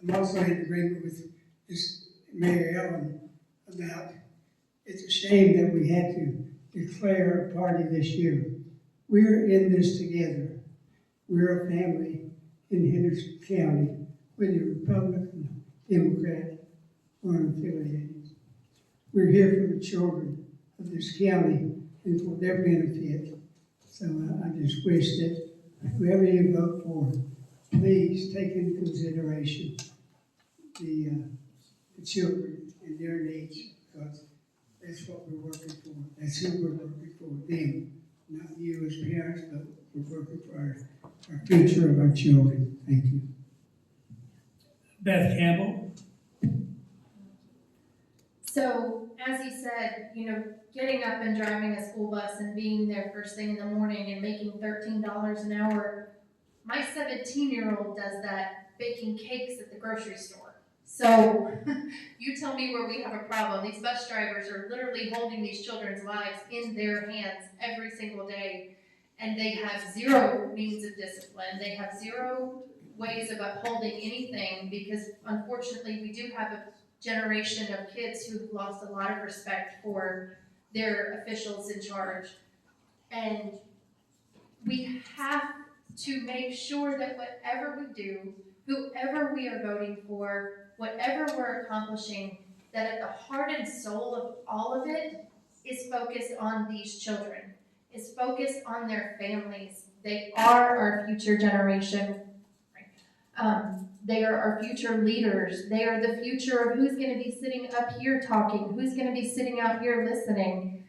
I'm also in agreement with this Mary Ellen about it's a shame that we had to declare a party this year. We're in this together. We're a family in Henderson County, whether you're Republican, Democrat, or unaffiliated. We're here for the children of this county and for their benefit. So I just wish that whoever you vote for, please take into consideration the children and their needs, because that's what we're working for. That's who we're working for, them. Not you as parents, but we're working for our future of our children. Thank you. Beth Campbell. So, as you said, getting up and driving a school bus and being there first thing in the morning and making $13 an hour, my 17-year-old does that baking cakes at the grocery store. So, you tell me where we have a problem. These bus drivers are literally holding these children's lives in their hands every single day, and they have zero means of discipline. They have zero ways of upholding anything, because unfortunately we do have a generation of kids who've lost a lot of respect for their officials in charge. And we have to make sure that whatever we do, whoever we are voting for, whatever we're accomplishing, that at the heart and soul of all of it is focused on these children, is focused on their families. They are our future generation. They are our future leaders. They are the future of who's going to be sitting up here talking, who's going to be sitting out here listening.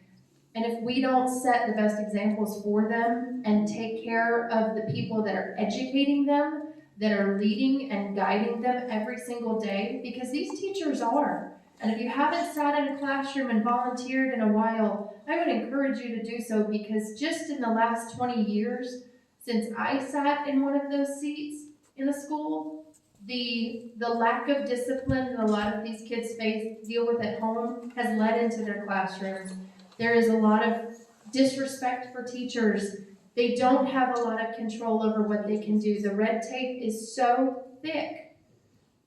And if we don't set the best examples for them and take care of the people that are educating them, that are leading and guiding them every single day, because these teachers are. And if you haven't sat in a classroom and volunteered in a while, I would encourage you to do so, because just in the last 20 years, since I sat in one of those seats in a school, the lack of discipline that a lot of these kids deal with at home has led into their classrooms. There is a lot of disrespect for teachers. They don't have a lot of control over what they can do. The red tape is so thick,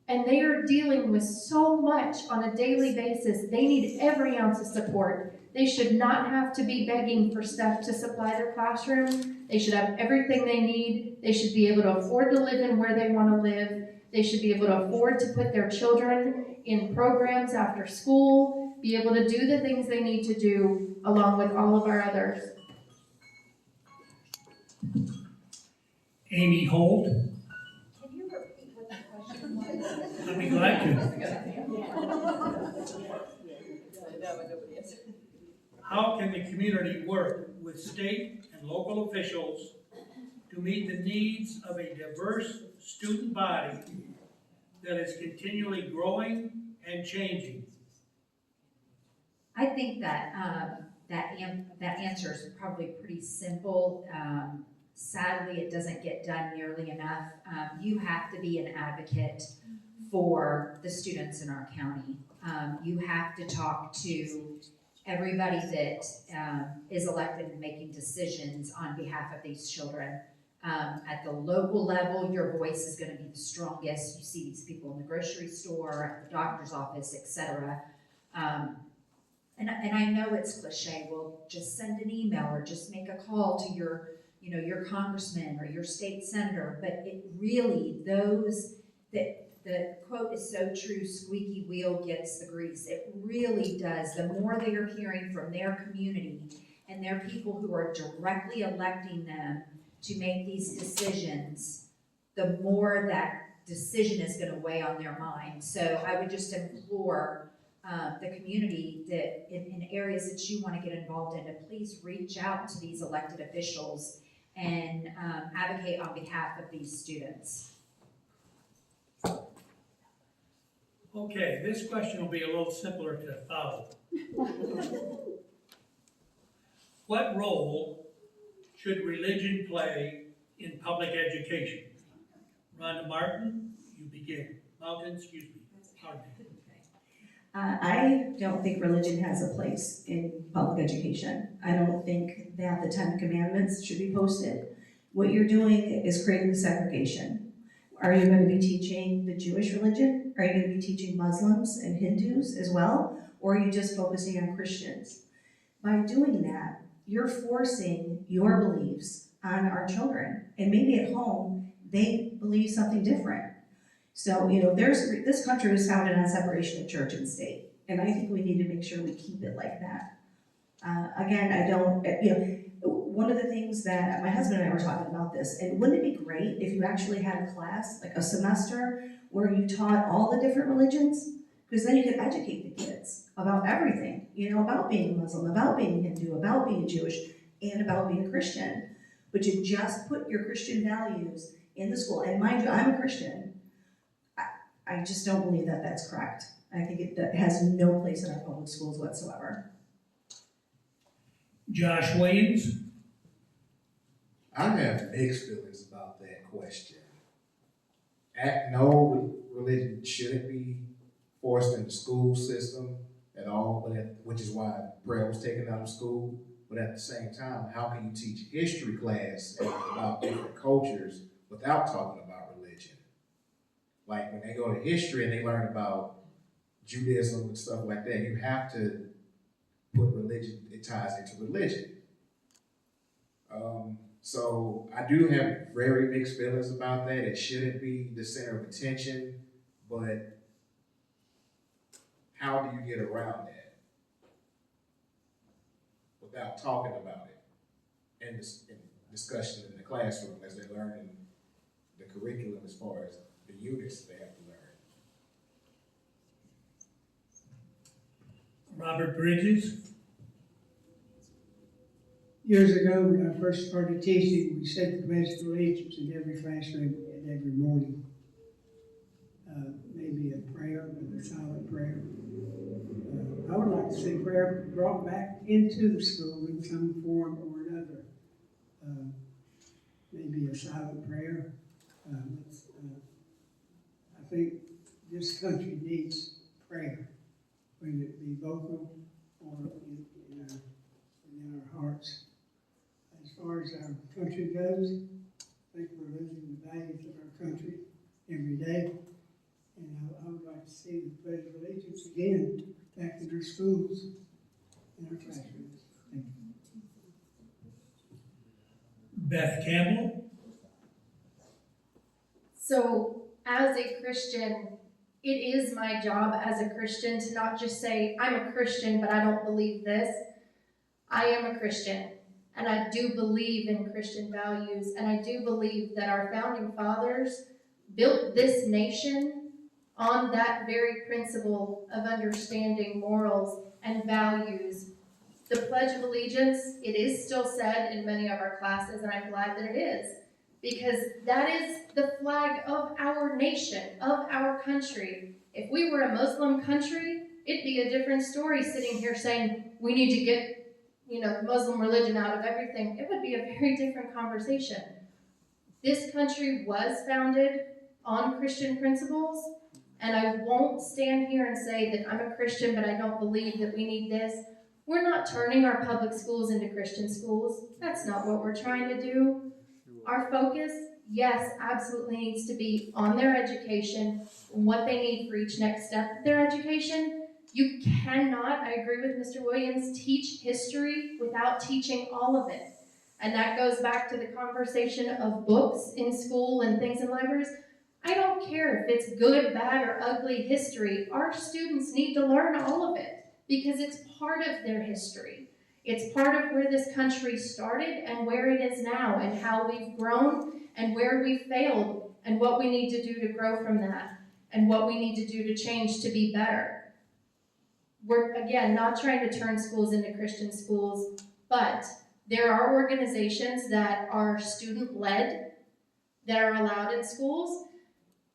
and they are dealing with so much on a daily basis. They need every ounce of support. They should not have to be begging for stuff to supply their classroom. They should have everything they need. They should be able to afford to live in where they want to live. They should be able to afford to put their children in programs after school, be able to do the things they need to do along with all of our others. Amy Holt, Can you repeat what the question was? I'd be glad to. How can the community work with state and local officials to meet the needs of a diverse student body that is continually growing and changing? I think that that answer is probably pretty simple. Sadly, it doesn't get done nearly enough. You have to be an advocate for the students in our county. You have to talk to everybody that is elected and making decisions on behalf of these children. At the local level, your voice is going to be the strongest. You see these people in the grocery store, at the doctor's office, etc. And I know it's cliche. Well, just send an email or just make a call to your congressman or your state senator. But it really, the quote is so true, squeaky wheel gets the grease. It really does. The more they are hearing from their community and their people who are directly electing them to make these decisions, the more that decision is going to weigh on their mind. So I would just implore the community that in areas that you want to get involved in, to please reach out to these elected officials and advocate on behalf of these students. Okay, this question will be a little simpler to follow. What role should religion play in public education? Rhonda Martin, you begin. Mountain, excuse me. Pardon me. I don't think religion has a place in public education. I don't think that the 10 Commandments should be posted. What you're doing is creating segregation. Are you going to be teaching the Jewish religion? Are you going to be teaching Muslims and Hindus as well? Or are you just focusing on Christians? By doing that, you're forcing your beliefs on our children. And maybe at home, they believe something different. So, this country was founded on separation of church and state. And I think we need to make sure we keep it like that. One of the things that my husband and I were talking about this, and wouldn't it be great if you actually had a class, like a semester, where you taught all the different religions? Because then you could educate the kids about everything, about being Muslim, about being Hindu, about being Jewish, and about being a Christian. But you just put your Christian values in the school. And mind you, I'm a Christian. I just don't believe that that's correct. I think it has no place in our public schools whatsoever. Josh Williams. I have mixed feelings about that question. No religion shouldn't be forced in the school system at all, which is why prayer was taken out of school. But at the same time, how can you teach history class about different cultures without talking about religion? Like when they go to history and they learn about Judaism and stuff like that, you have to put religion, it ties into religion. So I do have very mixed feelings about that. It shouldn't be the center of attention, but how do you get around that without talking about it in discussion in the classroom as they learn in the curriculum as far as the units they have to learn? Robert Bridges. Years ago, when I first started teaching, we said the Pledge of Allegiance in every classroom and every morning. Maybe a prayer, a silent prayer. I would like to see prayer brought back into the school in some form or another. Maybe a silent prayer. think this country needs prayer, whether it be vocal or in our hearts. As far as our country goes, I think we're losing the values of our country every day. And I would like to see the Pledge of Allegiance again back in our schools, in our classrooms. Thank you. Beth Campbell? So, as a Christian, it is my job as a Christian to not just say, I'm a Christian, but I don't believe this. I am a Christian, and I do believe in Christian values, and I do believe that our founding fathers built this nation on that very principle of understanding morals and values. The Pledge of Allegiance, it is still said in many of our classes, and I'm glad that it is, because that is the flag of our nation, of our country. If we were a Muslim country, it'd be a different story sitting here saying we need to get, Muslim religion out of everything. It would be a very different conversation. This country was founded on Christian principles, and I won't stand here and say that I'm a Christian, but I don't believe that we need this. We're not turning our public schools into Christian schools. That's not what we're trying to do. Our focus, yes, absolutely needs to be on their education, what they need for each next step of their education. You cannot, I agree with Mr. Williams, teach history without teaching all of it. And that goes back to the conversation of books in school and things in libraries. I don't care if it's good, bad, or ugly history. Our students need to learn all of it because it's part of their history. It's part of where this country started and where it is now and how we've grown and where we failed and what we need to do to grow from that and what we need to do to change to be better. We're, again, not trying to turn schools into Christian schools, but there are organizations that are student-led that are allowed in schools.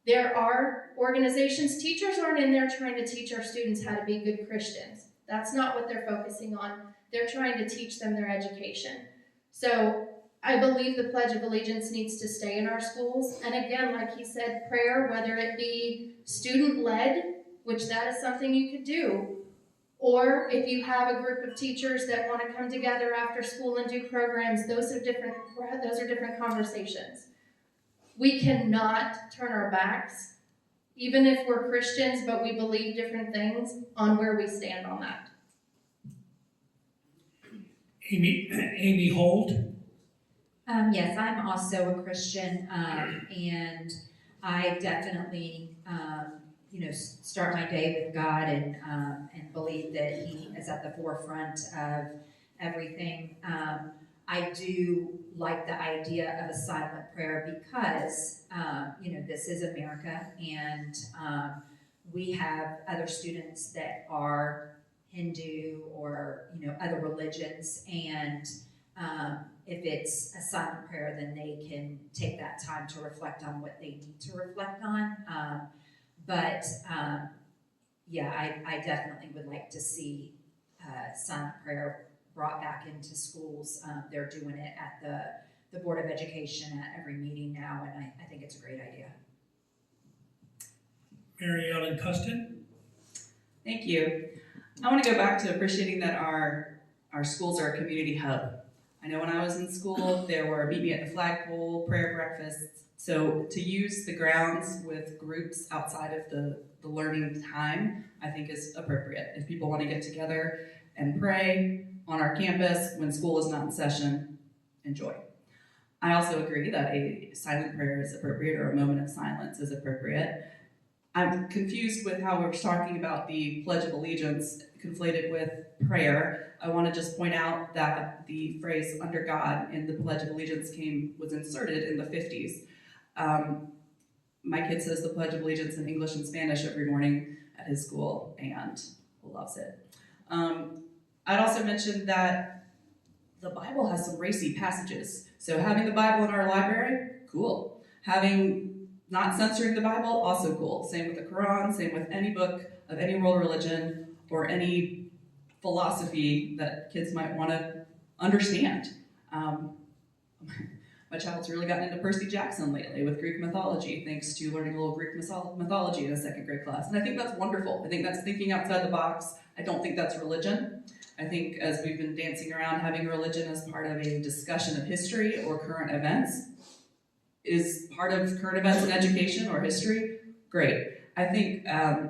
There are organizations, teachers aren't in there trying to teach our students how to be good Christians. That's not what they're focusing on. They're trying to teach them their education. So I believe the Pledge of Allegiance needs to stay in our schools. And again, like he said, prayer, whether it be student-led, which that is something you could do, or if you have a group of teachers that want to come together after school and do programs, those are different conversations. We cannot turn our backs, even if we're Christians, but we believe different things, on where we stand on that. Amy Holt? Yes, I'm also a Christian, and I definitely, start my day with God and believe that He is at the forefront of everything. I do like the idea of a silent prayer because, this is America, and we have other students that are Hindu or, other religions, and if it's a silent prayer, then they can take that time to reflect on what they need to reflect on. I definitely would like to see silent prayer brought back into schools. They're doing it at the Board of Education at every meeting now, and I think it's a great idea. Mary Ellen Custon? Thank you. I want to go back to appreciating that our schools are a community hub. I know when I was in school, there were meet me at the flagpole, prayer breakfasts. So to use the grounds with groups outside of the learning time, I think is appropriate. If people want to get together and pray on our campus when school is not in session, enjoy. I also agree that a silent prayer is appropriate, or a moment of silence is appropriate. I'm confused with how we're talking about the Pledge of Allegiance conflated with prayer. I want to just point out that the phrase "under God" in the Pledge of Allegiance was inserted in the 50s. My kid says the Pledge of Allegiance in English and Spanish every morning at his school and loves it. I'd also mention that the Bible has some racy passages. So having the Bible in our library, cool. Having not censoring the Bible, also cool. Same with the Quran, same with any book of any world religion or any philosophy that kids might want to understand. My My child's really gotten into Percy Jackson lately with Greek mythology, thanks to learning a little Greek mythology in a second grade class. And I think that's wonderful. I think that's thinking outside the box. I don't think that's religion. I think as we've been dancing around, having religion as part of a discussion of history or current events is part of current events in education or history. Great. I think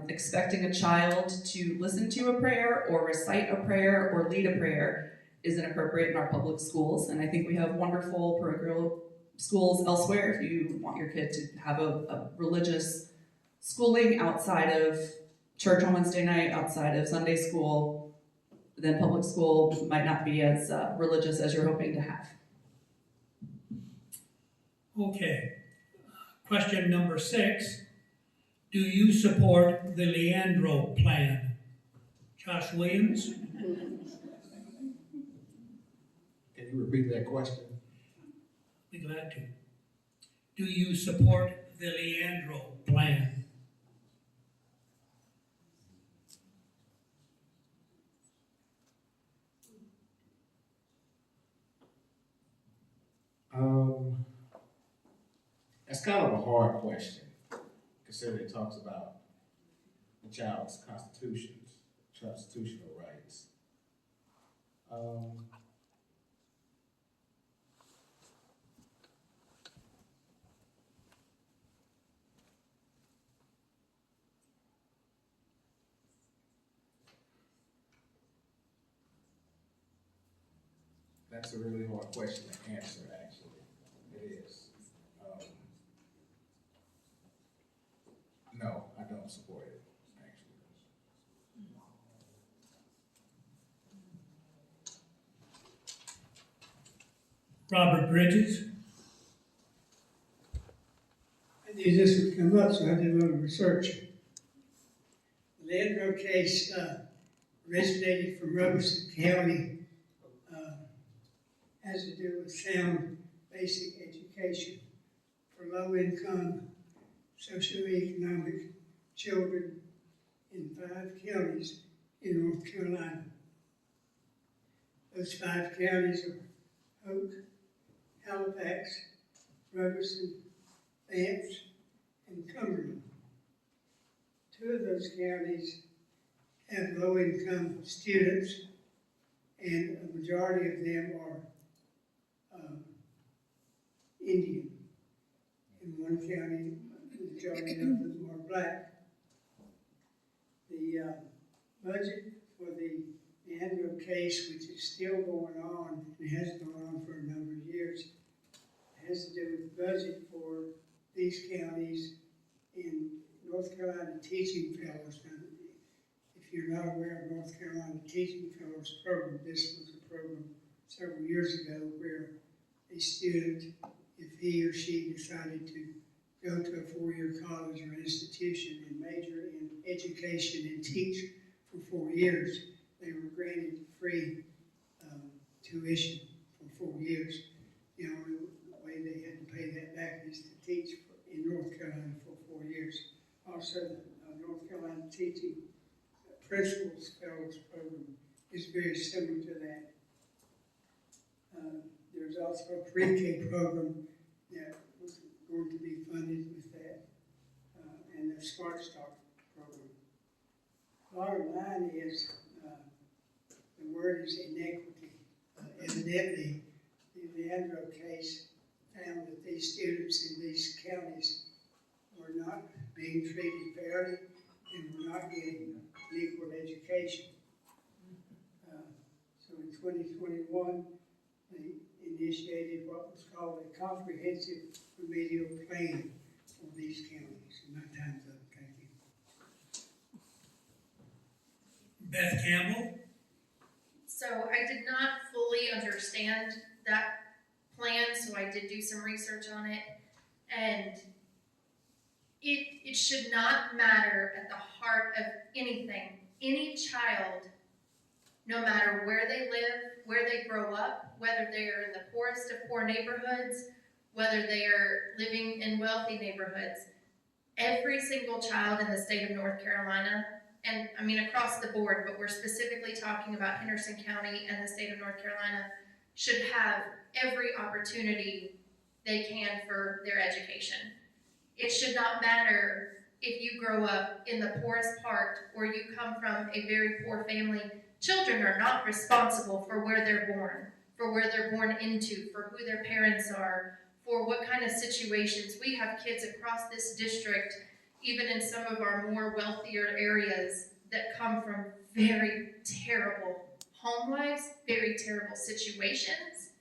expecting a child to listen to a prayer or recite a prayer or lead a prayer is inappropriate in our public schools. And I think we have wonderful parochial schools elsewhere. If you want your kid to have a religious schooling outside of church on Wednesday night, outside of Sunday school, then public school might not be as religious as you're hoping to have. Okay. Question number 6. Do you support the Leandro plan? Josh Williams? Can you repeat that question? Be glad to. Do you support the Leandro plan? That's kind of a hard question, considering it talks about the child's constitutional rights. That's a really hard question to answer, actually. It is. No, I don't support it, actually. Robert Bridges? I knew this would come up, so I did a little research. The Leandro case originated from Robeson County, has to do with sound basic education for low-income, socioeconomic children in 5 counties in North Carolina. Those 5 counties are Hoke, Halifax, Robeson, Vance, and Cumberland. 2 of those counties have low-income students, and a majority of them are Indian. In one county, the majority of them are black. The budget for the Leandro case, which is still going on, and has gone on for a number of years, has to do with the budget for these counties in North Carolina Teaching Fellows. Now, if you're not aware of North Carolina Teaching Fellows program, this was a program several years ago where a student, if he or she decided to go to a 4-year college or institution and major in education and teach for 4 years, they were granted free tuition for 4 years. The only way they had to pay that back is to teach in North Carolina for 4 years. Also, the North Carolina Teaching Principals Fellows Program is very similar to that. There's also a pre-K program that was going to be funded with that, and the Smart Start program. Bottom line is, the word is inequity. Evidently, the Leandro case found that these students in these counties were not being treated fairly and were not getting an equal education. So in 2021, they initiated what was called a comprehensive remedial plan for these counties. And my time's up. Thank you. Beth Campbell? So I did not fully understand that plan, so I did do some research on it. And it should not matter at the heart of anything. Any child, no matter where they live, where they grow up, whether they are in the poorest of poor neighborhoods, whether they are living in wealthy neighborhoods, every single child in the state of North Carolina, and I mean across the board, but we're specifically talking about Henderson County and the state of North Carolina, should have every opportunity they can for their education. It should not matter if you grow up in the poorest part or you come from a very poor family. Children are not responsible for where they're born, for where they're born into, for who their parents are, for what kind of situations. We have kids across this district, even in some of our more wealthier areas, that come from very terrible home lives, very terrible situations.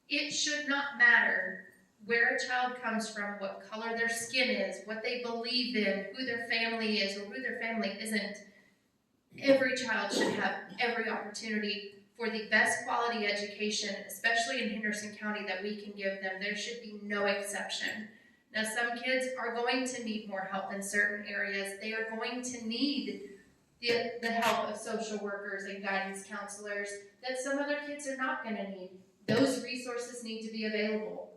It should not matter where a child comes from, what color their skin is, what they believe in, who their family is or who their family isn't. Every child should have every opportunity for the best quality education, especially in Henderson County, that we can give them. There should be no exception. Now, some kids are going to need more help in certain areas. They are going to need the help of social workers and guidance counselors that some other kids are not going to need. Those resources need to be available.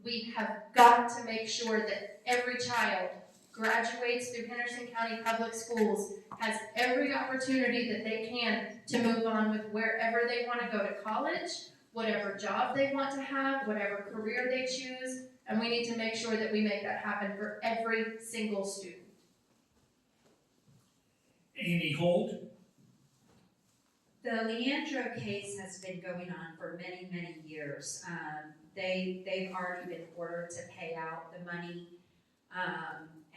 We have got to make sure that every child graduates through Henderson County Public Schools, has every opportunity that they can to move on with wherever they want to go to college, whatever job they want to have, whatever career they choose, and we need to make sure that we make that happen for every single student. Amy Holt. The Leandro case has been going on for many, many years. They've already been ordered to pay out the money,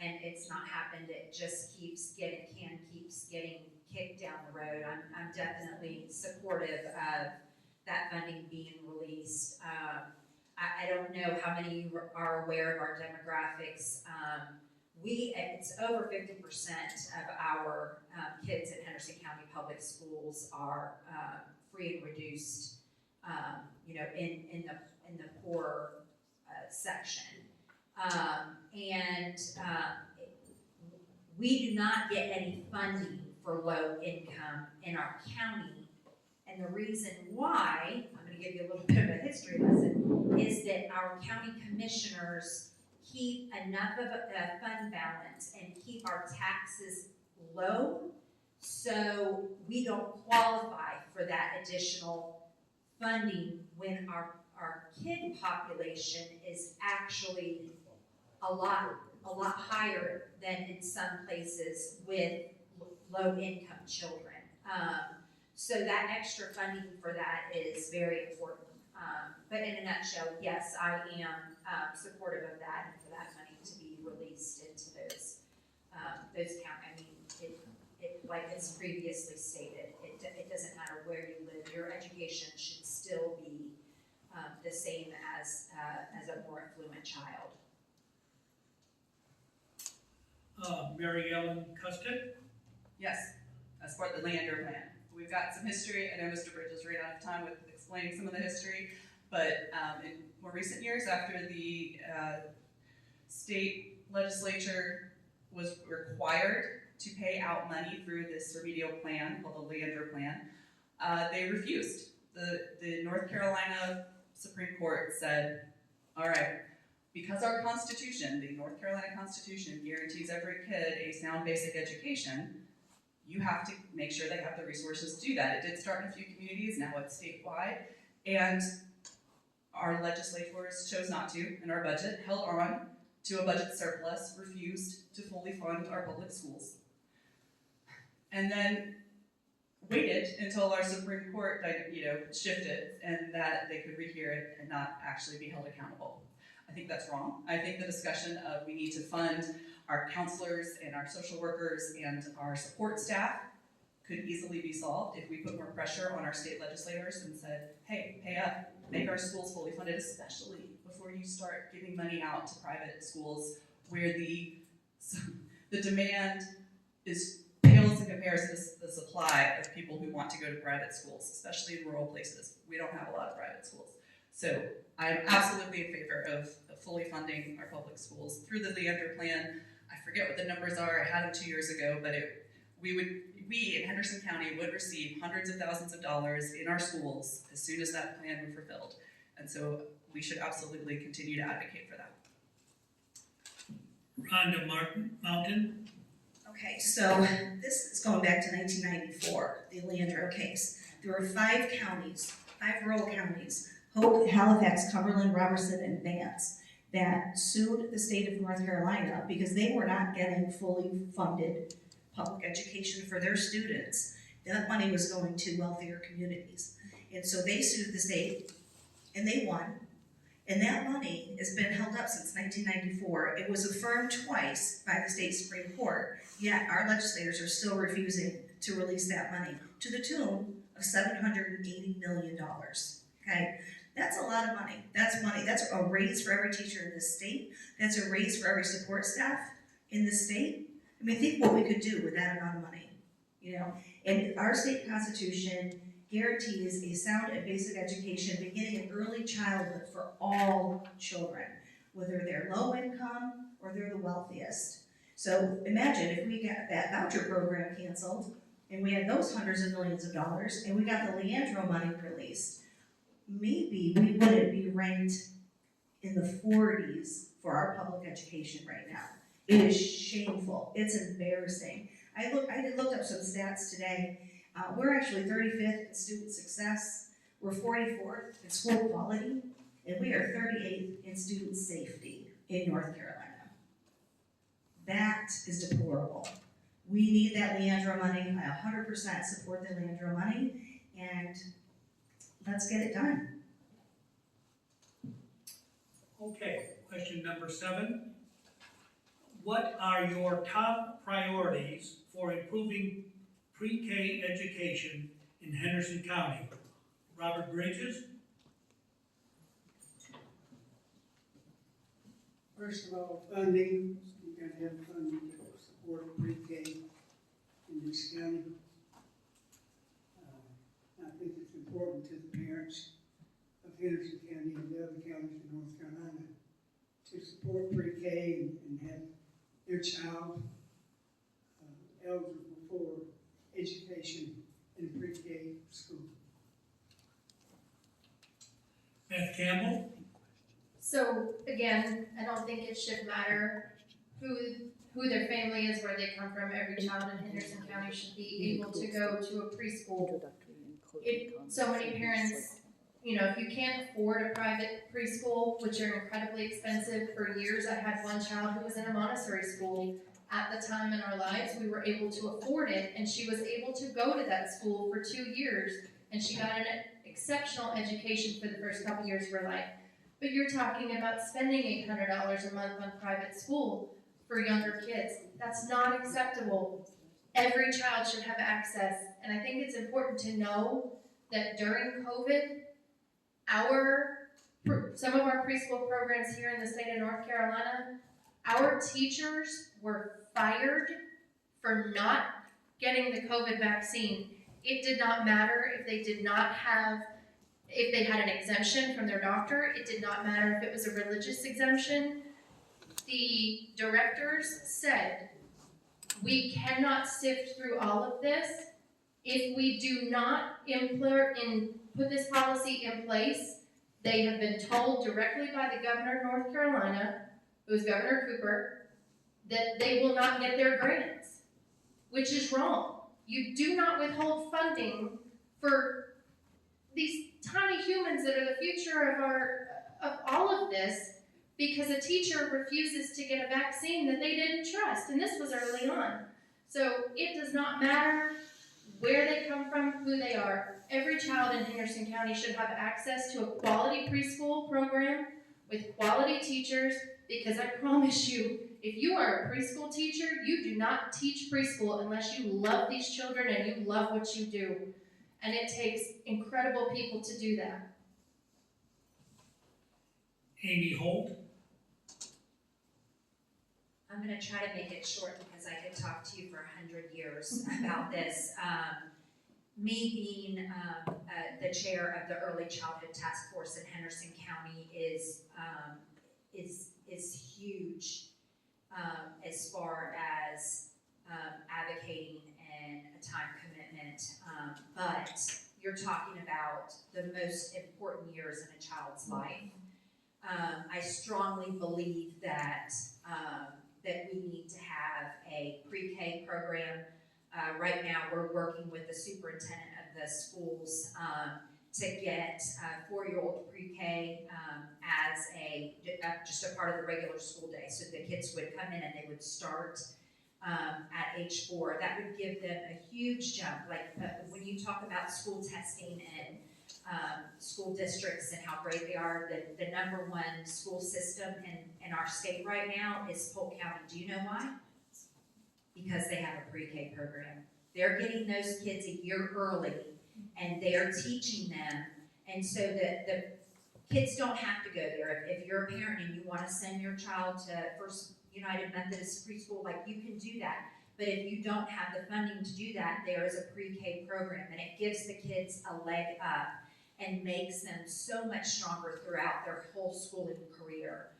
and it's not happened. It just keeps getting kicked down the road. I'm definitely supportive of that funding being released. I don't know how many are aware of our demographics. It's over 50% of our kids in Henderson County Public Schools are free and reduced, in the poor section. We do not get any funding for low income in our county. And the reason why, I'm going to give you a little bit of a history lesson, is that our county commissioners keep enough of a fund balance and keep our taxes low, so we don't qualify for that additional funding when our kid population is actually a lot higher than in some places with low income children. So that extra funding for that is very important. But in a nutshell, yes, I am supportive of that and for that money to be released into those counties. I mean, like it's previously stated, it doesn't matter where you live. Your education should still be the same as a more affluent child. Mary Ellen Custon. Yes, I support the Leander plan. We've got some history. I know Mr. Bridges ran out of time with explaining some of the history, but in more recent years, after the state legislature was required to pay out money through this remedial plan called the Leander plan, they refused. The North Carolina Supreme Court said, all right, because our Constitution, the North Carolina Constitution, guarantees every kid a sound basic education, you have to make sure they have the resources to do that. It did start in a few communities, now it's statewide, and our legislators chose not to, and our budget held on to a budget surplus, refused to fully fund our public schools, and then waited until our Supreme Court shifted and that they could rehear it and not actually be held accountable. I think that's wrong. I think the discussion of we need to fund our counselors and our social workers and our support staff could easily be solved if we put more pressure on our state legislators and said, hey, pay up, make our schools fully funded, especially before you start giving money out to private schools where the demand pales in comparison to the supply of people who want to go to private schools, especially in rural places. We don't have a lot of private schools. So I'm absolutely in favor of fully funding our public schools through the Leander plan. I forget what the numbers are, I had them 2 years ago, but we in Henderson County would receive hundreds of thousands of dollars in our schools as soon as that plan were fulfilled. And so we should absolutely continue to advocate for that. Rhonda Mountain. Okay, so this is going back to 1994, the Leandro case. There were 5 counties, 5 rural counties, Hope, Halifax, Cumberland, Robertson, and Vance that sued the state of North Carolina because they were not getting fully funded public education for their students. That money was going to wealthier communities. And so they sued the state, and they won. And that money has been held up since 1994. It was affirmed twice by the state Supreme Court, yet our legislators are still refusing to release that money to the tune of $780 million, okay? That's a lot of money. That's money. That's a raise for every teacher in this state. That's a raise for every support staff in this state. I mean, think what we could do with that amount of money, you know? And our state constitution guarantees a sound and basic education beginning in early childhood for all children, whether they're low income or they're the wealthiest. So imagine if we got that voucher program canceled and we had those hundreds of millions of dollars and we got the Leandro money released, maybe we wouldn't be ranked in the 40s for our public education right now. It is shameful. It's embarrassing. I looked up some stats today. We're actually 35th in student success. We're 44th in school quality, and we are 38th in student safety in North Carolina. That is deplorable. We need that Leandro money. I 100% support the Leandro money, and let's get it done. Okay, question number 7. What are your top priorities for improving pre-K education in Henderson County? Robert Bridges? First of all, funding, you gotta have funding to support pre-K in this county. I think it's important to the parents of Henderson County and the other counties in North Carolina to support pre-K and have their child eligible for education in pre-K school. Beth Campbell? So again, I don't think it should matter who their family is, where they come from. Every child in Henderson County should be able to go to a preschool. So many parents, you know, if you can't afford a private preschool, which are incredibly expensive, for years I had one child who was in a Montessori school. At the time in our lives, we were able to afford it, and she was able to go to that school for 2 years, and she got an exceptional education for the first couple years of her life. But you're talking about spending $800 a month on private school for younger kids. That's not acceptable. Every child should have access, and I think it's important to know that during COVID, some of our preschool programs here in the state of North Carolina, our teachers were fired for not getting the COVID vaccine. It did not matter if they had an exemption from their doctor. It did not matter if it was a religious exemption. The directors said, we cannot sift through all of this if we do not put this policy in place. They have been told directly by the governor of North Carolina, who is Governor Cooper, that they will not get their grants, which is wrong. You do not withhold funding for these tiny humans that are the future of all of this because a teacher refuses to get a vaccine that they didn't trust, and this was early on. So it does not matter where they come from, who they are. Every child in Henderson County should have access to a quality preschool program with quality teachers, because I promise you, if you are a preschool teacher, you do not teach preschool unless you love these children and you love what you do. And it takes incredible people to do that. Amy Holt? I'm going to try to make it short because I could talk to you for 100 years about this. Me being the chair of the Early Childhood Task Force in Henderson County is huge as far as advocating and a time commitment. But you're talking about the most important years in a child's life. I strongly believe that we need to have a pre-K program. Right now, we're working with the superintendent of the schools to get 4-year-old pre-K as just a part of the regular school day. So the kids would come in and they would start at age 4. That would give them a huge jump. Like when you talk about school testing and school districts and how great they are, the number one school system in our state right now is Polk County. Do you know why? Because they have a pre-K program. They're getting those kids a year early, and they're teaching them, and so that the kids don't have to go there. If you're a parent and you want to send your child to First United Methodist Preschool, like, you can do that. But if you don't have the funding to do that, there is a pre-K program, and it gives the kids a leg up and makes them so much stronger throughout their whole schooling career.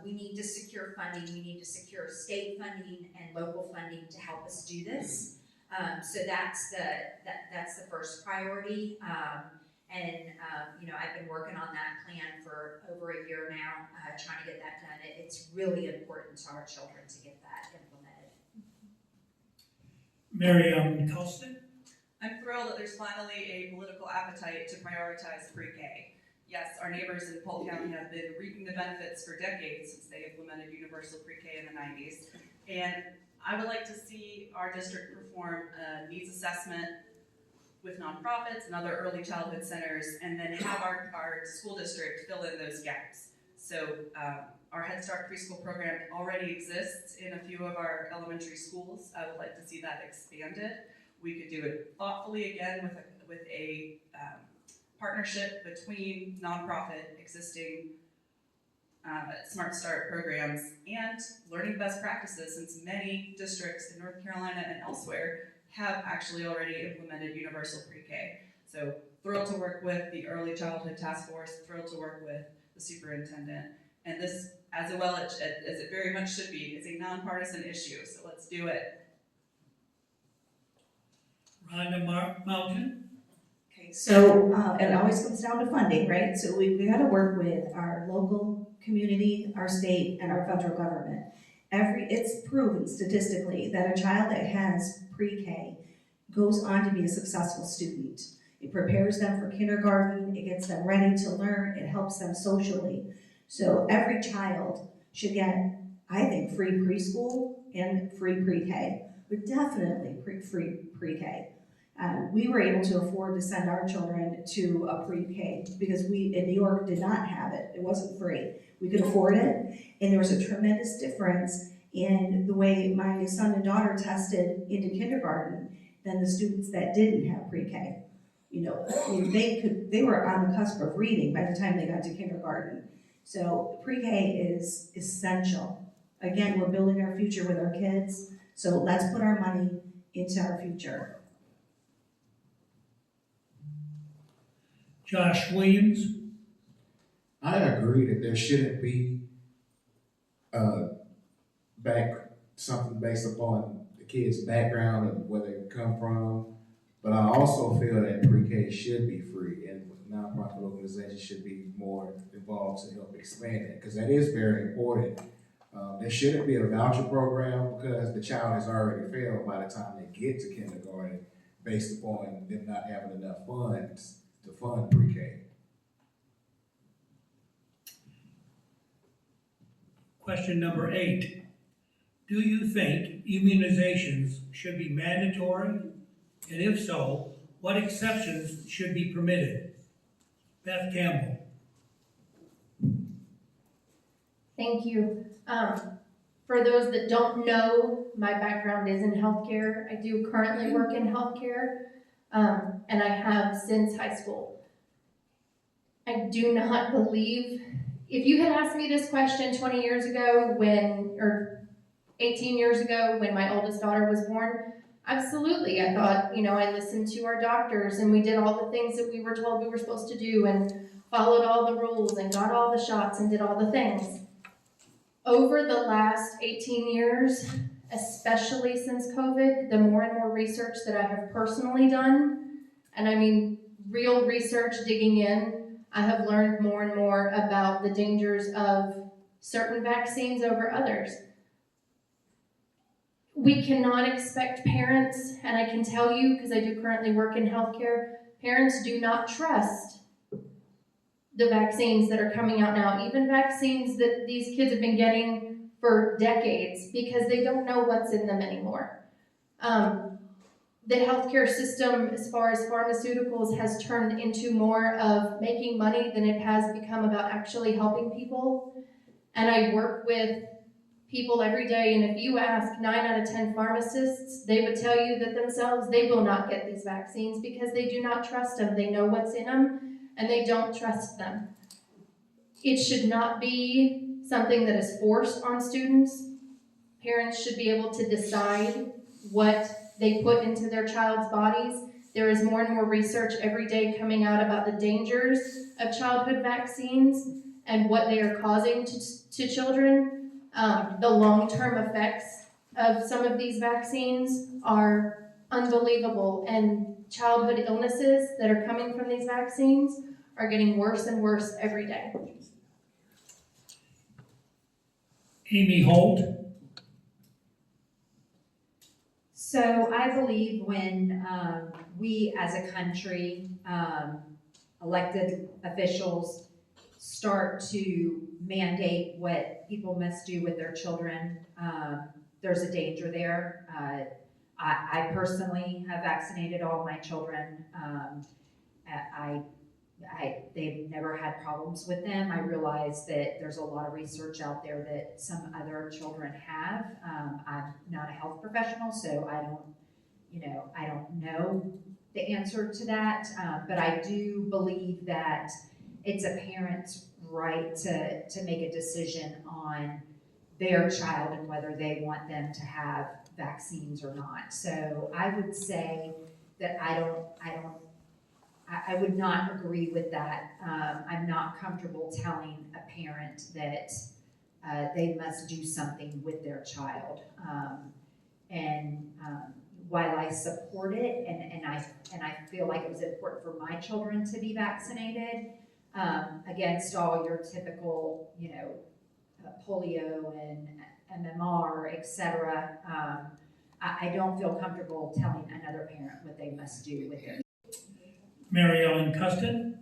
We need to secure funding. We need to secure state funding and local funding to help us do this. So that's the first priority. I've been working on that plan for over a year now, trying to get that done. It's really important to our children to get that implemented. Mary Colston? I'm thrilled that there's finally a political appetite to prioritize pre-K. Yes, our neighbors in Polk County have been reaping the benefits for decades since they implemented universal pre-K in the 90s. And I would like to see our district perform a needs assessment with nonprofits and other early childhood centers, and then have our school district fill in those gaps. So our Head Start preschool program already exists in a few of our elementary schools. I would like to see that expanded. We could do it thoughtfully again with a partnership between nonprofit, existing Smart Start programs, and learning best practices, since many districts in North Carolina and elsewhere have actually already implemented universal pre-K. So thrilled to work with the Early Childhood Task Force, thrilled to work with the superintendent. And this, as it very much should be, is a nonpartisan issue, so let's do it. Rhonda Mountain? Okay, so it always comes down to funding, right? So we got to work with our local community, our state, and our federal government. It's proven statistically that a child that has pre-K goes on to be a successful student. It prepares them for kindergarten, it gets them ready to learn, it helps them socially. So every child should get, I think, free preschool and free pre-K, but definitely free pre-K. We were able to afford to send our children to a pre-K because we, in New York, did not have it. It wasn't free. We could afford it, and there was a tremendous difference in the way my son and daughter tested into kindergarten than the students that didn't have pre-K. You know, I mean, they were on the cusp of reading by the time they got to kindergarten. So pre-K is essential. Again, we're building our future with our kids, so let's put our money into our future. Josh Williams? I agree that there shouldn't be something based upon the kid's background and where they come from, but I also feel that pre-K should be free, and nonprofit organizations should be more involved to help expand it, because that is very important. There shouldn't be a voucher program because the child has already failed by the time they get to kindergarten based upon them not having enough funds to fund pre-K. Question number 8. Do you think immunizations should be mandatory? And if so, what exceptions should be permitted? Beth Campbell. Thank you. For those that don't know, my background is in healthcare. I do currently work in healthcare, and I have since high school. I do not believe, if you had asked me this question 20 years ago or 18 years ago when my oldest daughter was born, absolutely. I thought, I listened to our doctors and we did all the things that we were told we were supposed to do and followed all the rules and got all the shots and did all the things. Over the last 18 years, especially since COVID, the more and more research that I have personally done, and I mean real research digging in, I have learned more and more about the dangers of certain vaccines over others. We cannot expect parents, and I can tell you, because I do currently work in healthcare, parents do not trust the vaccines that are coming out now, even vaccines that these kids have been getting for decades, because they don't know what's in them anymore. The healthcare system, as far as pharmaceuticals, has turned into more of making money than it has become about actually helping people. And I work with people every day, and if you ask 9 out of 10 pharmacists, they would tell you that themselves they will not get these vaccines because they do not trust them. They know what's in them, and they don't trust them. It should not be something that is forced on students. Parents should be able to decide what they put into their child's bodies. There is more and more research every day coming out about the dangers of childhood vaccines and what they are causing to children. The long-term effects of some of these vaccines are unbelievable, and childhood illnesses that are coming from these vaccines are getting worse and worse every day. Amy Holt. So I believe when we as a country, elected officials, start to mandate what people must do with their children, there's a danger there. I personally have vaccinated all my children. They've never had problems with them. I realize that there's a lot of research out there that some other children have. I'm not a health professional, so I don't know the answer to that. But I do believe that it's a parent's right to make a decision on their child and whether they want them to have vaccines or not. So I would say that I would not agree with that. I'm not comfortable telling a parent that they must do something with their child. While I support it, and I feel like it was important for my children to be vaccinated against all your typical, polio and MMR, etc. I don't feel comfortable telling another parent what they must do with their. Mary Ellen Custon.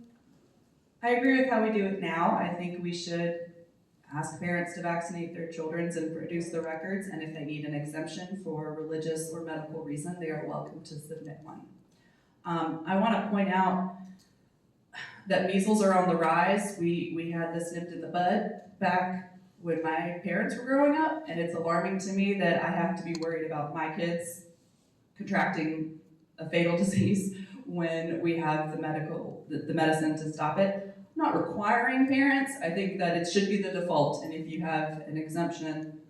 I agree with how we do it now. I think we should ask parents to vaccinate their children and produce the records, and if they need an exemption for religious or medical reason, they are welcome to submit one. I want to point out that measles are on the rise. We had this nipped in the bud back when my parents were growing up, and it's alarming to me that I have to be worried about my kids contracting a fatal disease when we have the medicine to stop it. I'm not requiring parents. I think that it should be the default, and if you have an exemption,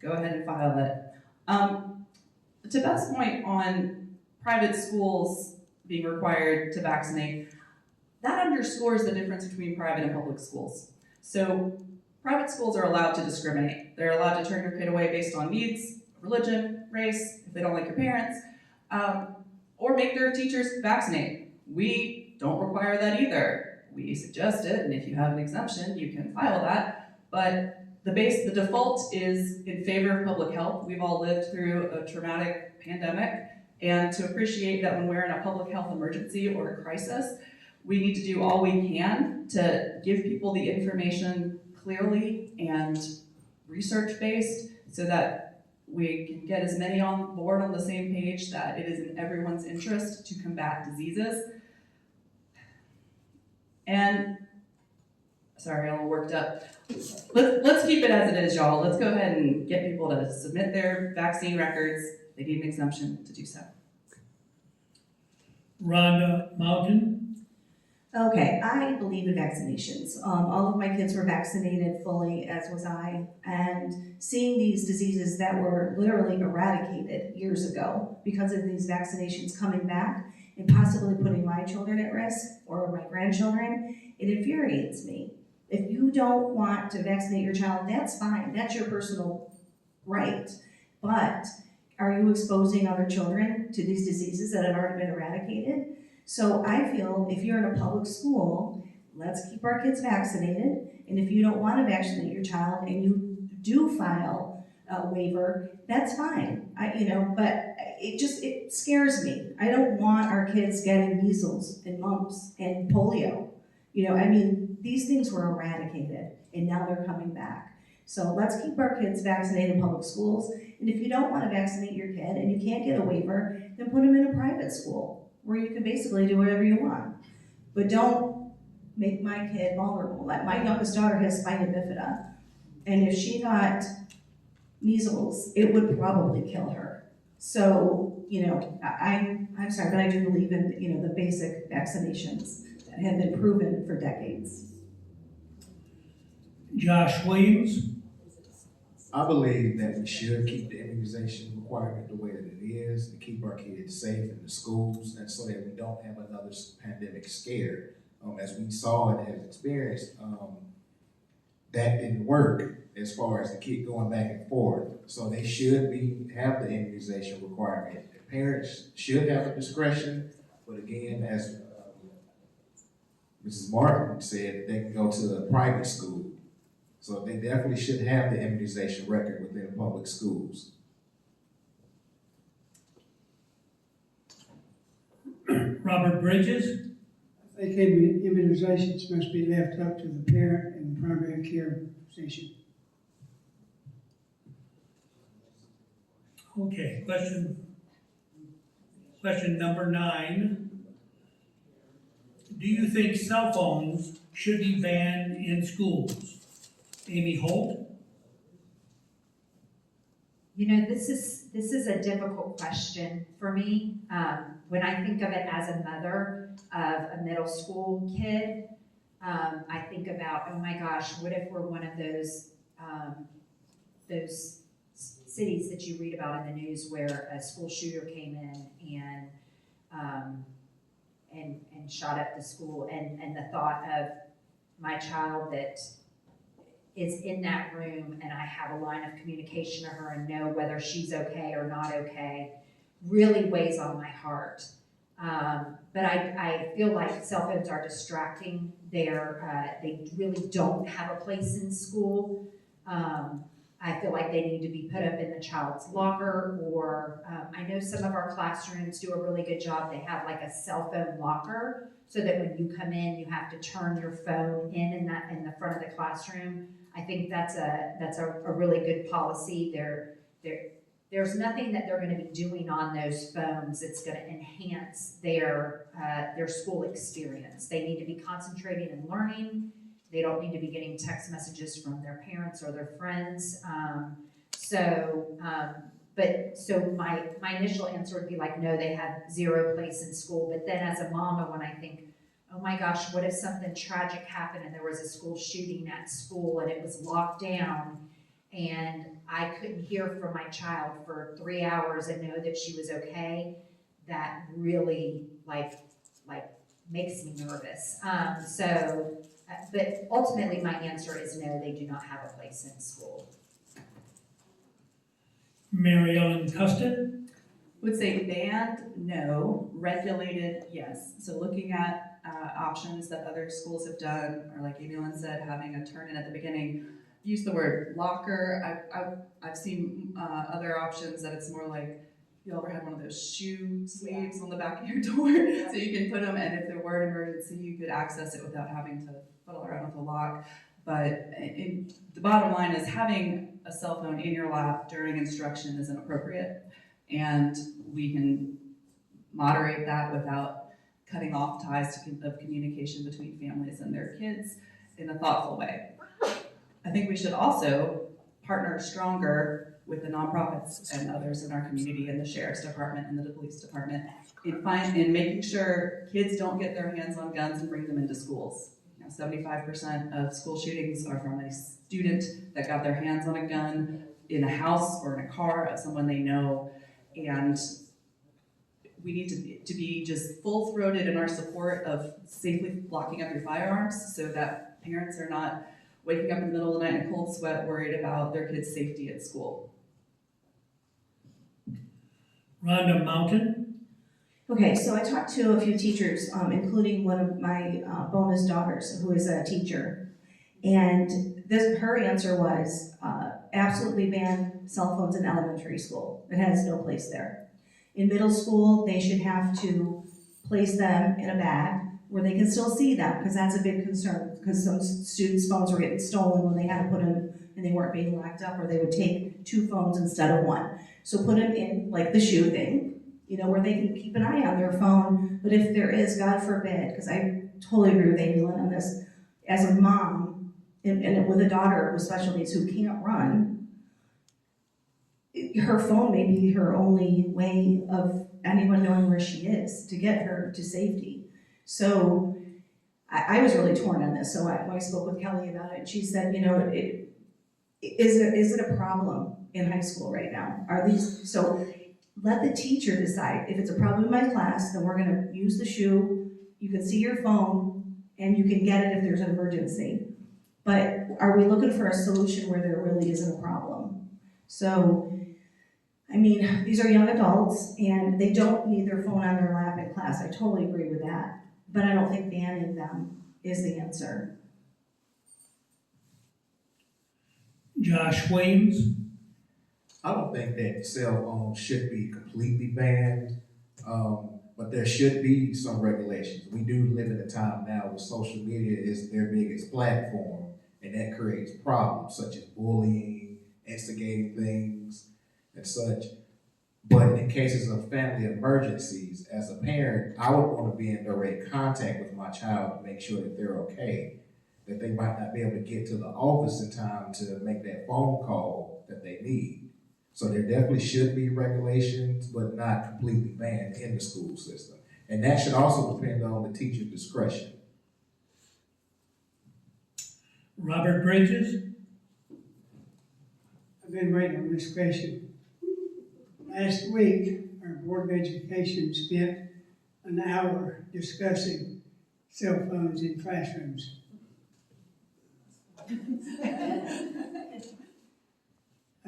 go ahead and file it. To Beth's point on private schools being required to vaccinate, that underscores the difference between private and public schools. So private schools are allowed to discriminate. They're allowed to turn your kid away based on needs, religion, race, if they don't like your parents, or make their teachers vaccinate. We don't require that either. We suggest it, and if you have an exemption, you can file that. But the default is in favor of public health. We've all lived through a traumatic pandemic, and to appreciate that when we're in a public health emergency or a crisis, we need to do all we can to give people the information clearly and research-based so that we can get as many on board on the same page that it is in everyone's interest to combat diseases. And, sorry, I'm a little worked up. Let's keep it as it is, y'all. Let's go ahead and get people to submit their vaccine records. They need an exemption to do so. Rhonda Mountain. Okay, I believe in vaccinations. All of my kids were vaccinated fully, as was I, and seeing these diseases that were literally eradicated years ago because of these vaccinations coming back and possibly putting my children at risk or my grandchildren, it infuriates me. If you don't want to vaccinate your child, that's fine. That's your personal right. But are you exposing other children to these diseases that have already been eradicated? So I feel if you're in a public school, let's keep our kids vaccinated. And if you don't want to vaccinate your child and you do file waiver, that's fine. But it scares me. I don't want our kids getting measles and mumps and polio. These things were eradicated and now they're coming back. So let's keep our kids vaccinated in public schools. And if you don't want to vaccinate your kid and you can't get a waiver, then put them in a private school where you can basically do whatever you want. But don't make my kid vulnerable. Like my youngest daughter has spina bifida, and if she got measles, it would probably kill her. So, I'm sorry, but I do believe in, the basic vaccinations that have been proven for decades. Josh Williams? I believe that we should keep the immunization requirement the way that it is to keep our kids safe in the schools and so that we don't have another pandemic scare. As we saw and have experienced, that didn't work as far as the kid going back and forth. So they should have the immunization requirement. The parents should have the discretion, but again, as Mrs. Martin said, they can go to a private school. So they definitely should have the immunization record within public schools. Robert Bridges? I think immunizations must be left up to the parent and the primary care physician. Okay, question number 9. Do you think cell phones should be banned in schools? Amy Holt? This is a difficult question for me. When I think of it as a mother of a middle school kid, I think about, oh my gosh, what if we're one of those cities that you read about in the news where a school shooter came in and shot up the school, and the thought of my child that is in that room and I have a line of communication to her and know whether she's okay or not okay really weighs on my heart. But I feel like cell phones are distracting. They really don't have a place in school. I feel like they need to be put up in the child's locker, or I know some of our classrooms do a really good job. They have like a cell phone locker so that when you come in, you have to turn your phone in the front of the classroom. I think that's a really good policy. There's nothing that they're going to be doing on those phones that's going to enhance their school experience. They need to be concentrating and learning. They don't need to be getting text messages from their parents or their friends. So my initial answer would be like, no, they have zero place in school. But then as a mama, when I think, oh my gosh, what if something tragic happened and there was a school shooting at school and it was locked down and I couldn't hear from my child for 3 hours and know that she was okay, that really like makes me nervous. But ultimately my answer is no, they do not have a place in school. Mary Ellen Custon? Would say banned, no. Regulated, yes. So looking at options that other schools have done, or like Amy Lynn said, having a turn-in at the beginning. Use the word locker. I've seen other options that it's more like, you ever had one of those shoe sleeves on the back of your door, so you can put them, and if there were an emergency, you could access it without having to fiddle around with a lock. But the bottom line is having a cell phone in your lap during instruction is inappropriate, and we can moderate that without cutting off ties of communication between families and their kids in a thoughtful way. I think we should also partner stronger with the nonprofits and others in our community and the sheriff's department and the police department in making sure kids don't get their hands on guns and bring them into schools. 75% of school shootings are from a student that got their hands on a gun in a house or in a car of someone they know, and we need to be just full-throated in our support of safely locking up your firearms so that parents are not waking up in the middle of the night in a cold sweat worried about their kids' safety at school. Rhonda Mountain? Okay, so I talked to a few teachers, including one of my bonus daughters, who is a teacher. And her answer was, absolutely ban cell phones in elementary school. It has no place there. In middle school, they should have to place them in a bag where they can still see them, because that's a big concern, because some students' phones were getting stolen when they had to put them and they weren't being locked up, or they would take 2 phones instead of 1. So put them in, like the shoe thing, where they can keep an eye on their phone. But if there is, God forbid, because I totally agree with Amy Lynn on this, as a mom, and with a daughter with special needs who can't run, her phone may be her only way of anyone knowing where she is to get her to safety. So I was really torn on this. So when I spoke with Kelly about it, she said, is it a problem in high school right now? So let the teacher decide. If it's a problem in my class, then we're gonna use the shoe, you can see your phone, and you can get it if there's an emergency. But are we looking for a solution where there really isn't a problem? So, these are young adults, and they don't need their phone on their lap in class. I totally agree with that. But I don't think banning them is the answer. Josh Williams? I don't think that cell phones should be completely banned, but there should be some regulations. We do live in a time now where social media is their biggest platform, and that creates problems such as bullying, instigating things, and such. But in cases of family emergencies, as a parent, I would want to be in direct contact with my child to make sure that they're okay, that they might not be able to get to the office in time to make that phone call that they need. So there definitely should be regulations, but not completely banned in the school system. And that should also depend on the teacher's discretion. Robert Bridges? I've been waiting on this question. Last week, our Board of Education spent an hour discussing cell phones in classrooms.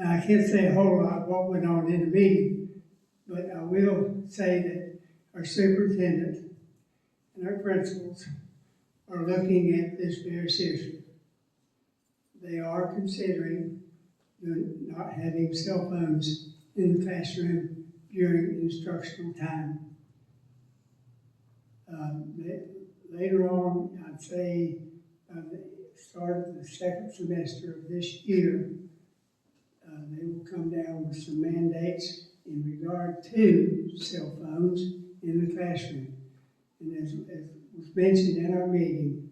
I can't say a whole lot what went on in the meeting, but I will say that our superintendent and our principals are looking at this very seriously. They are considering not having cell phones in the classroom during instructional time. Later on, I'd say by the start of the second semester of this year, they will come down with some mandates in regard to cell phones in the classroom. And as was mentioned in our meeting,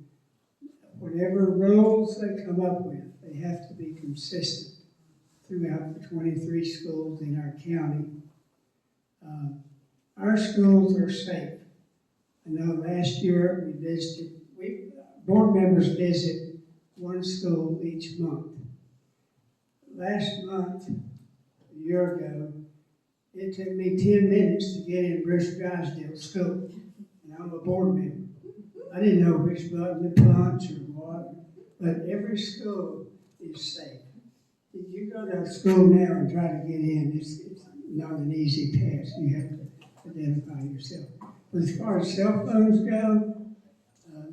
whatever rules they come up with, they have to be consistent throughout the 23 schools in our county. Our schools are safe. I know last year board members visit one school each month. Last month, a year ago, it took me 10 minutes to get in Bruce Drysdale School, and I'm a board member. I didn't know which button to punch or what, but every school is safe. If you go to a school now and try to get in, it's not an easy task. You have to identify yourself. But as far as cell phones go,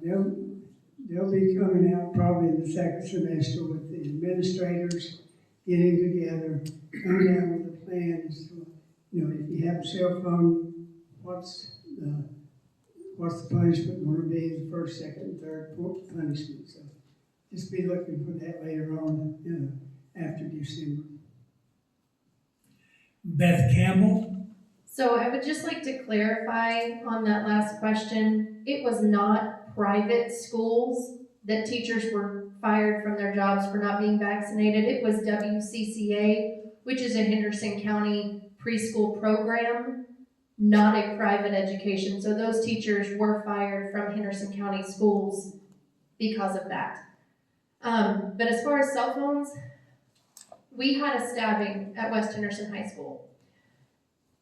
they'll be coming out probably in the second semester with the administrators getting together, coming down with a plan as to, if you have a cell phone, what's the punishment going to be, the first, second, and third punishment. So just be looking for that later on, after December. Beth Campbell? So I would just like to clarify on that last question. It was not private schools that teachers were fired from their jobs for not being vaccinated. It was WCCA, which is a Henderson County preschool program, not a private education. So those teachers were fired from Henderson County schools because of that. But as far as cell phones, we had a stabbing at West Henderson High School.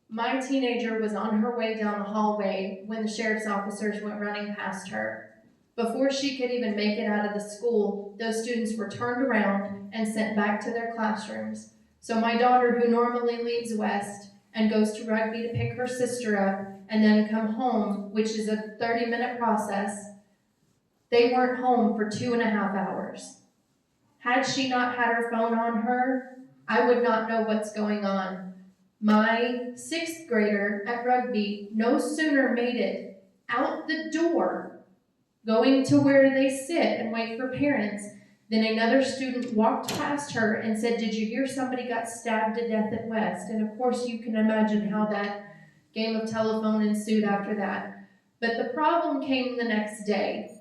My teenager was on her way down the hallway when the sheriff's officers went running past her. Before she could even make it out of the school, those students were turned around and sent back to their classrooms. So my daughter, who normally leaves West and goes to rugby to pick her sister up and then come home, which is a 30-minute process, they weren't home for 2.5 hours. Had she not had her phone on her, I would not know what's going on. My 6th grader at rugby no sooner made it out the door, going to where they sit and wait for parents, then another student walked past her and said, "Did you hear somebody got stabbed to death at West?" And of course you can imagine how that game of telephone ensued after that. But the problem came the next day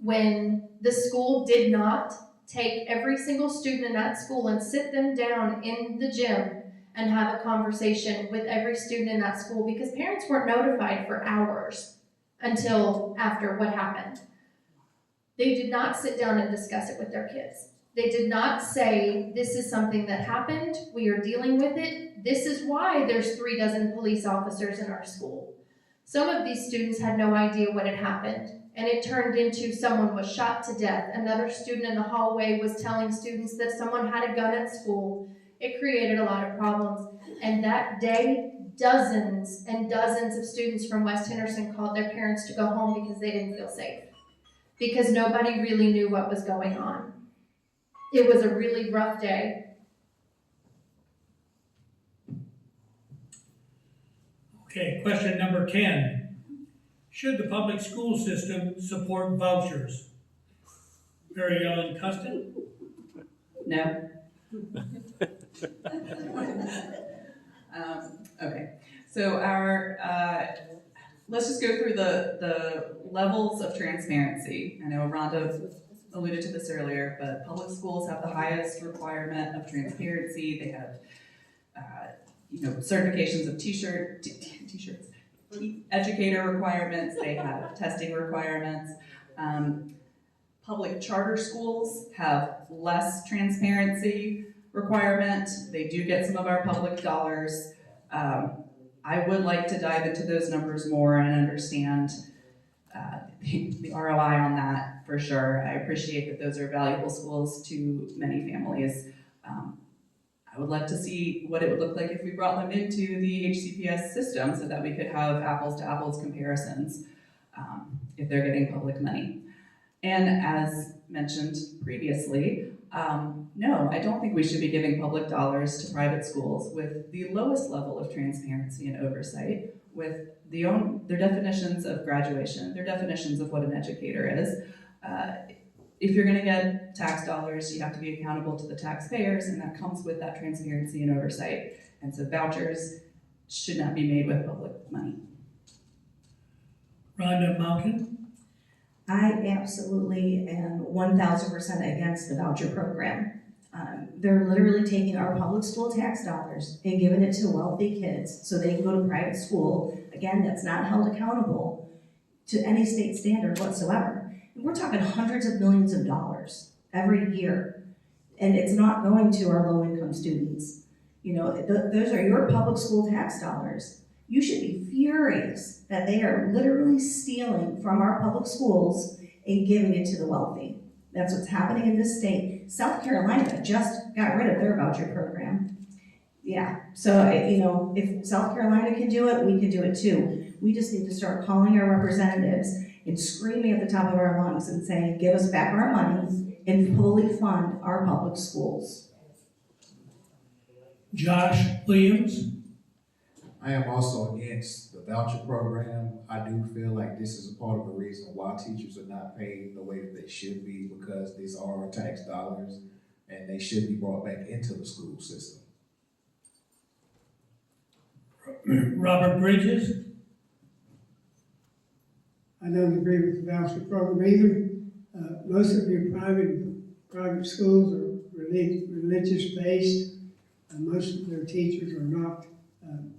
when the school did not take every single student in that school and sit them down in the gym and have a conversation with every student in that school, because parents weren't notified for hours until after what happened. They did not sit down and discuss it with their kids. They did not say, "This is something that happened, we are dealing with it, this is why there's 3 dozen police officers in our school." Some of these students had no idea what had happened, and it turned into someone was shot to death. Another student in the hallway was telling students that someone had a gun at school. It created a lot of problems. And that day, dozens and dozens of students from West Henderson called their parents to go home because they didn't feel safe, because nobody really knew what was going on. It was a really rough day. Okay, question number 10. Should the public school system support vouchers? Mary Ellen Custon? No. Okay, so let's just go through the levels of transparency. I know Rhonda alluded to this earlier, but public schools have the highest requirement of transparency. They have, certifications of t-shirts, educator requirements. They have testing requirements. Public charter schools have less transparency requirement. They do get some of our public dollars. I would like to dive into those numbers more and understand the ROI on that for sure. I appreciate that those are valuable schools to many families. I would like to see what it would look like if we brought them into the HCPS system so that we could have apples to apples comparisons if they're getting public money. And as mentioned previously, no, I don't think we should be giving public dollars to private schools with the lowest level of transparency and oversight, with their definitions of graduation, their definitions of what an educator is. If you're gonna get tax dollars, you have to be accountable to the taxpayers, and that comes with that transparency and oversight. And so vouchers should not be made with public money. Rhonda Mountain? I absolutely am 1,000% against the voucher program. They're literally taking our public school tax dollars and giving it to wealthy kids so they can go to private school. Again, that's not held accountable to any state standard whatsoever. We're talking hundreds of millions of dollars every year, and it's not going to our low-income students. Those are your public school tax dollars. You should be furious that they are literally stealing from our public schools and giving it to the wealthy. That's what's happening in this state. South Carolina just got rid of their voucher program. Yeah, so if South Carolina can do it, we can do it too. We just need to start calling our representatives and screaming at the top of our lungs and saying, "Give us back our money and fully fund our public schools." Josh Williams? I am also against the voucher program. I do feel like this is a part of the reason why teachers are not paid the way that they should be, because these are our tax dollars and they should be brought back into the school system. Robert Bridges? I don't agree with the voucher program either. Most of your private schools are religious based. Most of their teachers are not,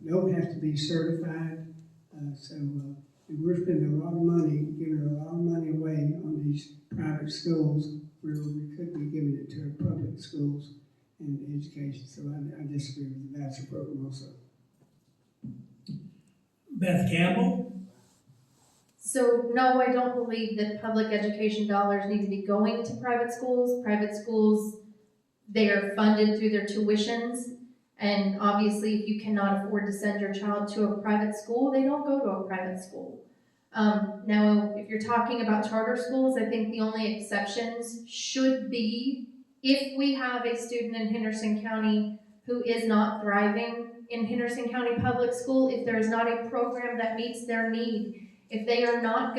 don't have to be certified. So we're spending a lot of money, giving a lot of money away on these private schools where we could be giving it to our public schools and education. So I disagree with the voucher program also. Beth Campbell? So no, I don't believe that public education dollars need to be going to private schools. Private schools, they are funded through their tuitions. And obviously, if you cannot afford to send your child to a private school, they don't go to a private school. Now, if you're talking about charter schools, I think the only exceptions should be if we have a student in Henderson County who is not thriving in Henderson County Public School, if there is not a program that meets their need, if they are not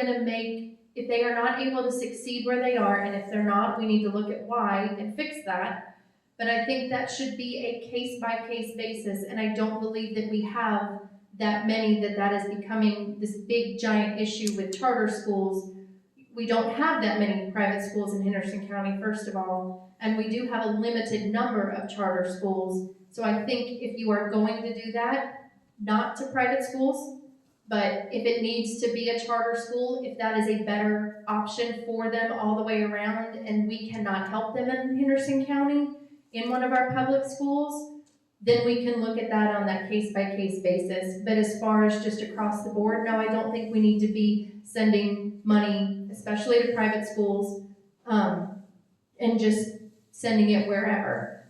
able to succeed where they are, and if they're not, we need to look at why and fix that. But I think that should be a case-by-case basis, and I don't believe that we have that many that is becoming this big giant issue with charter schools. We don't have that many private schools in Henderson County, first of all, and we do have a limited number of charter schools. So I think if you are going to do that, not to private schools, but if it needs to be a charter school, if that is a better option for them all the way around, and we cannot help them in Henderson County in one of our public schools, then we can look at that on that case-by-case basis. But as far as just across the board, no, I don't think we need to be sending money, especially to private schools, and just sending it wherever.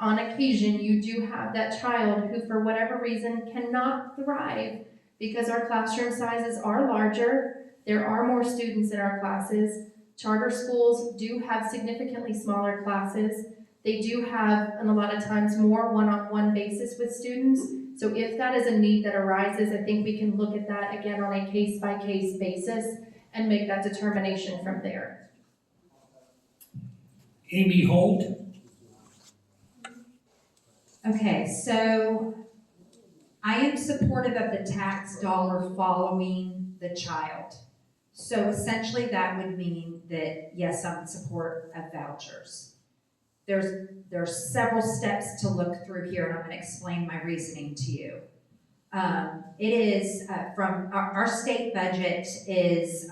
On occasion, you do have that child who, for whatever reason, cannot thrive because our classroom sizes are larger, there are more students in our classes. Charter schools do have significantly smaller classes. They do have, and a lot of times, more one-on-one basis with students. So if that is a need that arises, I think we can look at that again on a case-by-case basis and make that determination from there. Amy Holt. Okay, so I am supportive of the tax dollar following the child. So essentially that would mean that, yes, I'm in support of vouchers. There's several steps to look through here, and I'm going to explain my reasoning to you. It is from our state budget is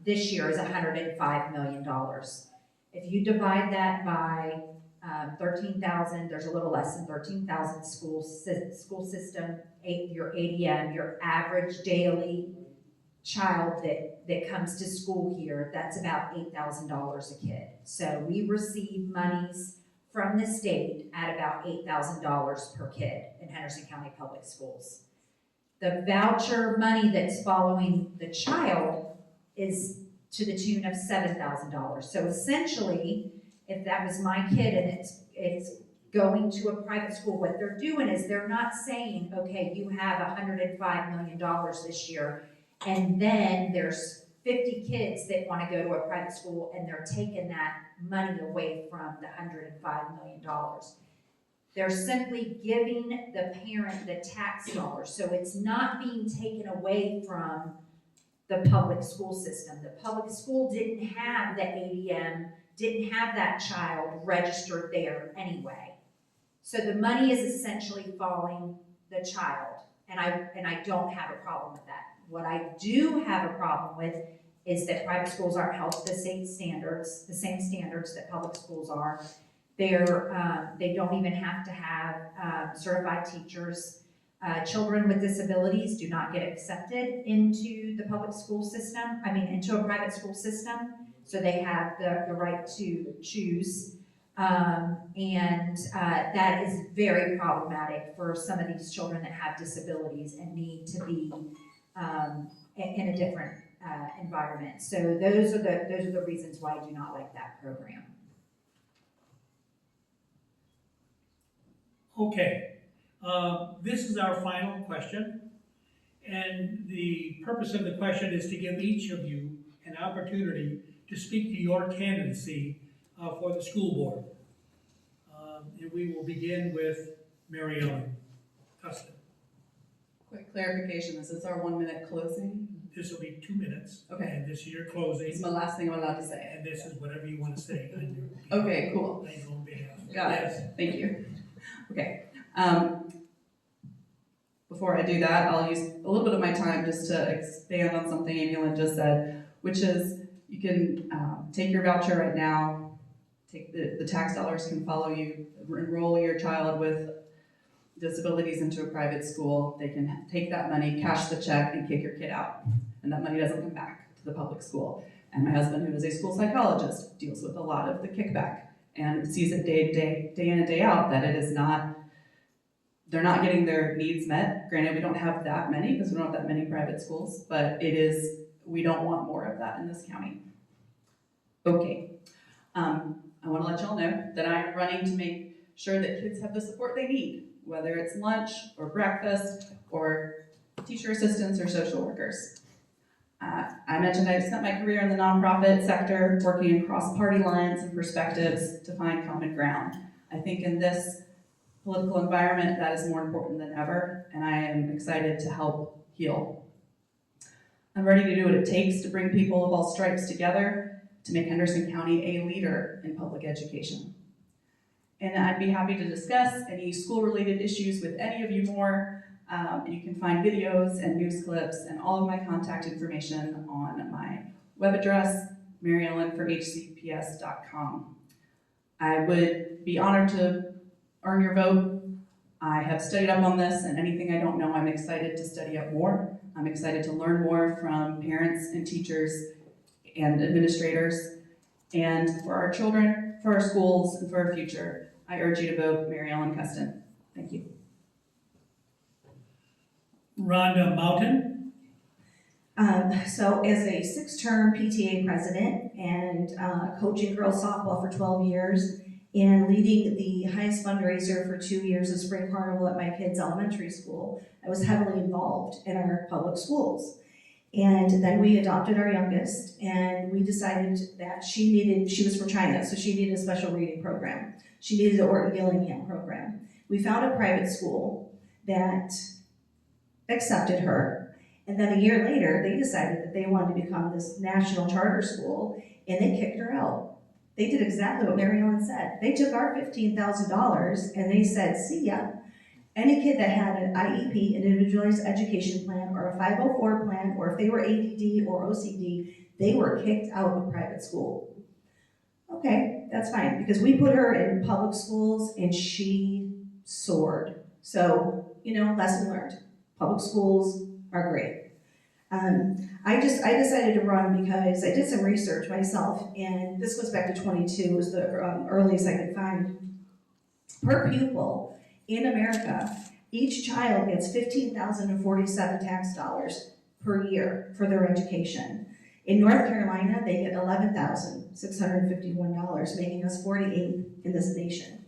this year is $105 million. If you divide that by 13,000, there's a little less than 13,000 school system, your ADM, your average daily child that comes to school here, that's about $8,000 a kid. So we receive monies from the state at about $8,000 per kid in Henderson County Public Schools. The voucher money that's following the child is to the tune of $7,000. So essentially, if that was my kid and it's going to a private school, what they're doing is they're not saying, okay, you have $105 million this year, and then there's 50 kids that want to go to a private school, and they're taking that money away from the $105 million. They're simply giving the parent the tax dollars, so it's not being taken away from the public school system. The public school didn't have the ADM, didn't have that child registered there anyway. So the money is essentially following the child, and I don't have a problem with that. What I do have a problem with is that private schools aren't held to the same standards that public schools are. They don't even have to have certified teachers. Children with disabilities do not get accepted into the public school system, into a private school system. So they have the right to choose. That is very problematic for some of these children that have disabilities and need to be in a different environment. So those are the reasons why I do not like that program. Okay, this is our final question, and the purpose of the question is to give each of you an opportunity to speak to your candidacy for the school board. And we will begin with Mary Ellen Custon. Quick clarification, this is our 1 minute closing. This will be 2 minutes. Okay. And this is your closing. This is my last thing I'm allowed to say. And this is whatever you want to say on your behalf. Okay, cool. On your own behalf. Got it, thank you. Okay, before I do that, I'll use a little bit of my time just to expand on something Amy Lynn just said, which is you can take your voucher right now, take the tax dollars can follow you, enroll your child with disabilities into a private school. They can take that money, cash the check, and kick your kid out. And that money doesn't come back to the public school. And my husband, who is a school psychologist, deals with a lot of the kickback and sees it day in and day out that it is not, they're not getting their needs met. Granted, we don't have that many because we don't have that many private schools, but it is, we don't want more of that in this county. Okay. I want to let y'all know that I am running to make sure that kids have the support they need, whether it's lunch or breakfast or teacher assistants or social workers. I mentioned I've spent my career in the nonprofit sector, working across party lines and perspectives to find common ground. I think in this political environment, that is more important than ever, and I am excited to help heal. I'm ready to do what it takes to bring people of all stripes together to make Henderson County a leader in public education. And I'd be happy to discuss any school-related issues with any of you more. You can find videos and news clips and all of my contact information on my web address, maryellenforhcps.com. I would be honored to earn your vote. I have studied up on this, and anything I don't know, I'm excited to study up more. I'm excited to learn more from parents and teachers and administrators. And for our children, for our schools, and for our future, I urge you to vote Mary Ellen Custon. Thank you. Rhonda Mountain. So as a 6-term PTA president and coaching girls softball for 12 years and leading the highest fundraiser for 2 years of Spring Carnival at my kids' elementary school, I was heavily involved in our public schools. And then we adopted our youngest, and we decided that she was from China, so she needed a special reading program. She needed the Orton Gillingham program. We found a private school that accepted her, and then a year later, they decided that they wanted to become this national charter school, and they kicked her out. They did exactly what Mary Ellen said. They took our $15,000 and they said, see ya. Any kid that had an IEP, an individualized education plan, or a 504 plan, or if they were ADD or OCD, they were kicked out of private school. Okay, that's fine, because we put her in public schools and she soared. So, lesson learned. Public schools are great. I decided to run because I did some research myself, and this goes back to 22, was the earliest I could find. Per pupil in America, each child gets $15,047 tax dollars per year for their education. In North Carolina, they get $11,651, making us 48th in this nation.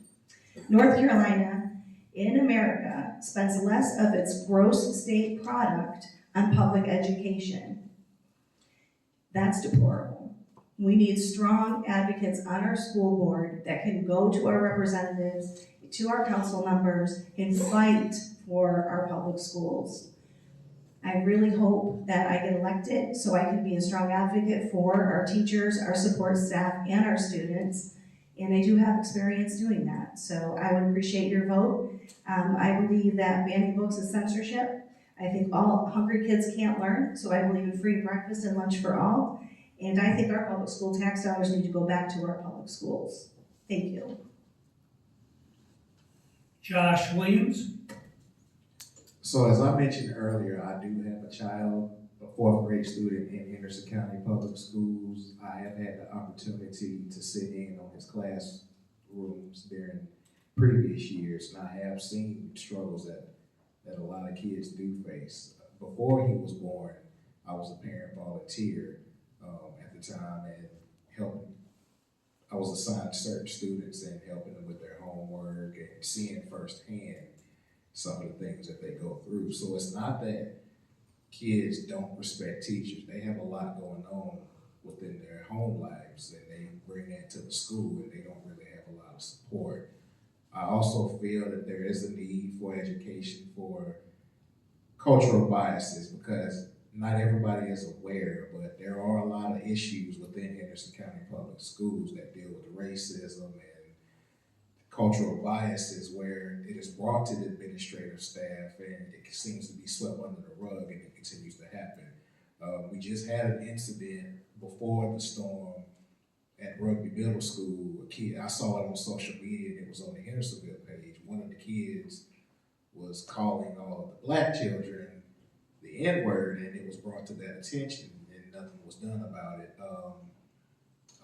North Carolina, in America, spends less of its gross state product on public education. That's deplorable. We need strong advocates on our school board that can go to our representatives, to our council members, and fight for our public schools. I really hope that I get elected so I can be a strong advocate for our teachers, our support staff, and our students. And I do have experience doing that, so I would appreciate your vote. I believe that banning books is censorship. I think all hungry kids can't learn, so I believe in free breakfast and lunch for all. And I think our public school tax dollars need to go back to our public schools. Thank you. Josh Williams. So as I mentioned earlier, I do have a child, a 4th grade student in Henderson County Public Schools. I have had the opportunity to sit in on his classrooms during previous years, and I have seen struggles that a lot of kids do face. Before he was born, I was a parent volunteer at the time and helping. I was assigned certain students and helping them with their homework and seeing firsthand some of the things that they go through. So it's not that kids don't respect teachers. They have a lot going on within their home lives, and they bring that to the school, and they don't really have a lot of support. I also feel that there is a need for education for cultural biases, because not everybody is aware, but there are a lot of issues within Henderson County Public Schools that deal with racism and cultural biases, where it is brought to the administrative staff and it seems to be swept under the rug, and it continues to happen. We just had an incident before the storm at Rugby Middle School. A kid, I saw it on social media, and it was on the Hendersonville page. One of the kids was calling all of the black children the N-word, and it was brought to that attention, and nothing was done about it.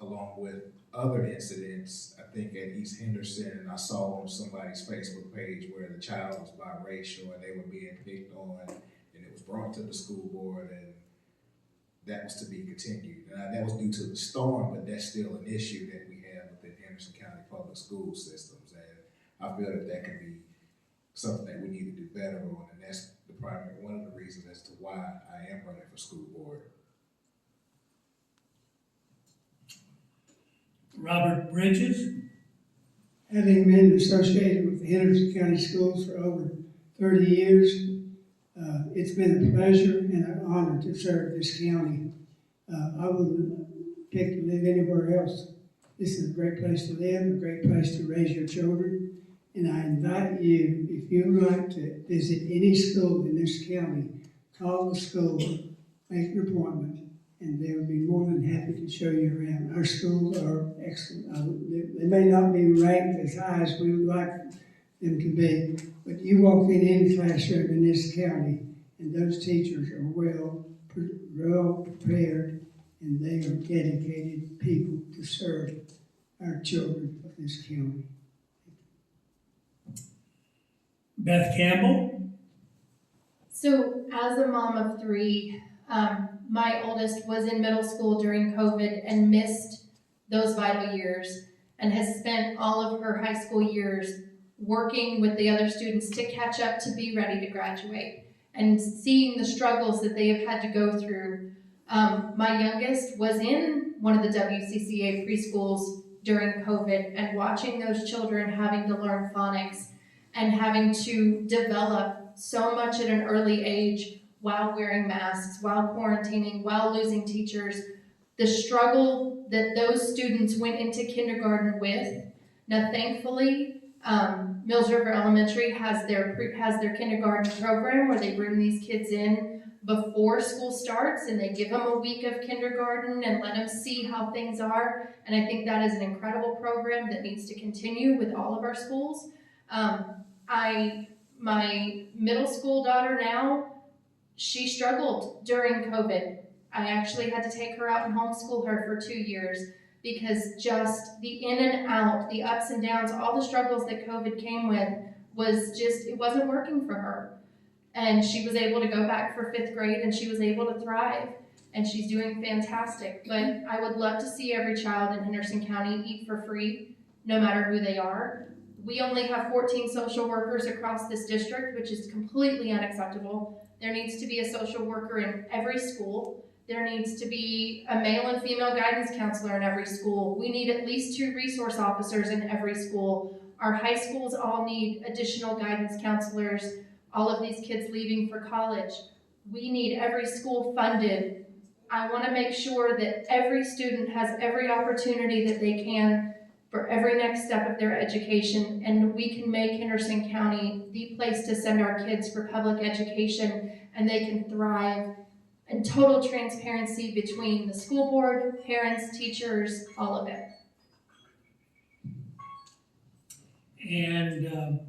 Along with other incidents, I think at East Henderson, I saw on somebody's Facebook page where the child was biracial and they were being picked on, and it was brought to the school board, and that was to be continued. That was due to the storm, but that's still an issue that we have within Henderson County Public School Systems. And I feel that that could be something that we need to do better on, and that's one of the reasons as to why I am running for school board. Robert Bridges? Having been associated with the Henderson County Schools for over 30 years, it's been a pleasure and an honor to serve this county. I wouldn't pick to live anywhere else. This is a great place to live, a great place to raise your children, and I invite you, if you would like to visit any school in this county, call the school, make an appointment, and they will be more than happy to show you around. Our schools are excellent. They may not be ranked as high as we would like them to be, but you walk in any classroom in this county, and those teachers are well prepared, and they are dedicated people to serve our children of this county. Beth Campbell? So as a mom of three, my oldest was in middle school during COVID and missed those vital years and has spent all of her high school years working with the other students to catch up to be ready to graduate and seeing the struggles that they have had to go through. My youngest was in one of the WCCA preschools during COVID and watching those children having to learn phonics and having to develop so much at an early age while wearing masks, while quarantining, while losing teachers, the struggle that those students went into kindergarten with. Now, thankfully, Mills River Elementary has their kindergarten program where they bring these kids in before school starts and they give them a week of kindergarten and let them see how things are. And I think that is an incredible program that needs to continue with all of our schools. My middle school daughter now, she struggled during COVID. I actually had to take her out and homeschool her for 2 years because just the in and out, the ups and downs, all the struggles that COVID came with it wasn't working for her. And she was able to go back for 5th grade and she was able to thrive and she's doing fantastic. But I would love to see every child in Henderson County eat for free, no matter who they are. We only have 14 social workers across this district, which is completely unacceptable. There needs to be a social worker in every school. There needs to be a male and female guidance counselor in every school. We need at least 2 resource officers in every school. Our high schools all need additional guidance counselors. All of these kids leaving for college. We need every school funded. I want to make sure that every student has every opportunity that they can for every next step of their education, and we can make Henderson County the place to send our kids for public education, and they can thrive. And total transparency between the school board, parents, teachers, all of it. And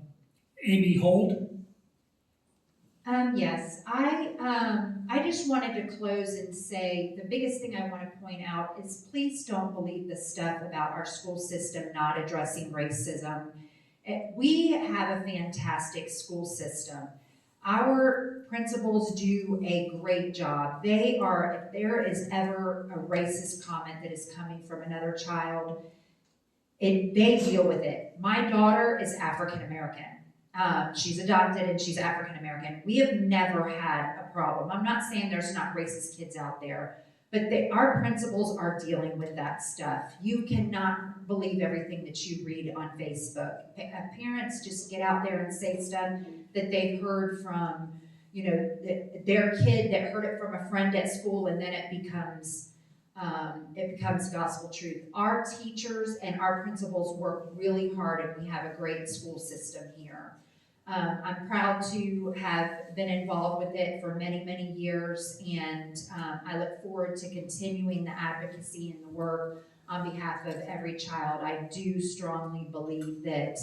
Amy Holt? Yes, I just wanted to close and say the biggest thing I want to point out is please don't believe the stuff about our school system not addressing racism. We have a fantastic school system. Our principals do a great job. If there is ever a racist comment that is coming from another child, they deal with it. My daughter is African American. She's adopted and she's African American. We have never had a problem. I'm not saying there's not racist kids out there, but our principals are dealing with that stuff. You cannot believe everything that you read on Facebook. Parents just get out there and say stuff that they've heard from, their kid that heard it from a friend at school, and then it becomes gospel truth. Our teachers and our principals work really hard, and we have a great school system here. I'm proud to have been involved with it for many, many years, and I look forward to continuing the advocacy and the work on behalf of every child. I do strongly believe that